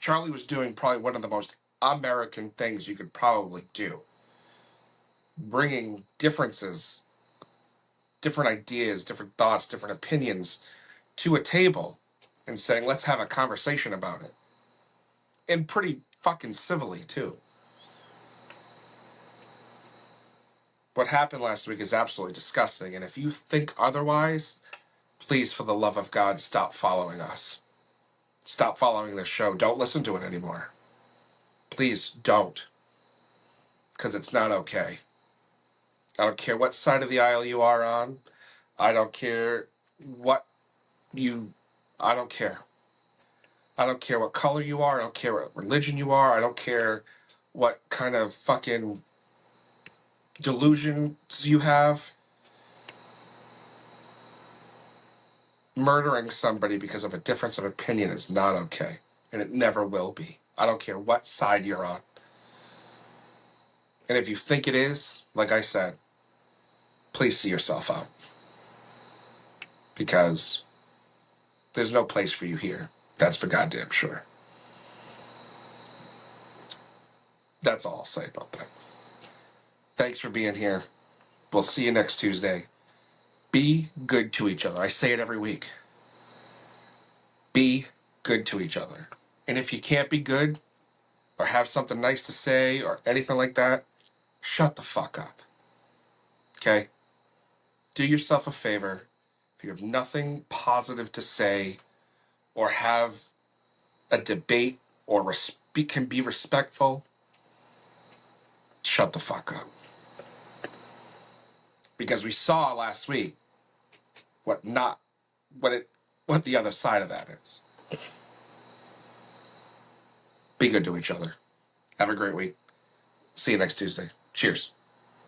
Charlie was doing probably one of the most American things you could probably do. Bringing differences, different ideas, different thoughts, different opinions to a table and saying, let's have a conversation about it. And pretty fucking civilly, too. What happened last week is absolutely disgusting. And if you think otherwise, please, for the love of God, stop following us. Stop following this show. Don't listen to it anymore. Please don't. Because it's not okay. I don't care what side of the aisle you are on. I don't care what I don't care. I don't care what color you are. I don't care what religion you are. I don't care what kind of fucking delusions you have. Murdering somebody because of a difference of opinion is not okay. And it never will be. I don't care what side you're on. And if you think it is, like I said, please see yourself out. Because there's no place for you here. That's for goddamn sure. That's all I'll say about that. Thanks for being here. We'll see you next Tuesday. Be good to each other. I say it every week. Be good to each other. And if you can't be good or have something nice to say or anything like that, shut the fuck up. Okay? Do yourself a favor. If you have nothing positive to say or have a debate or can be respectful, shut the fuck up. Because we saw last week what the other side of that is. Be good to each other. Have a great week. See you next Tuesday. Cheers.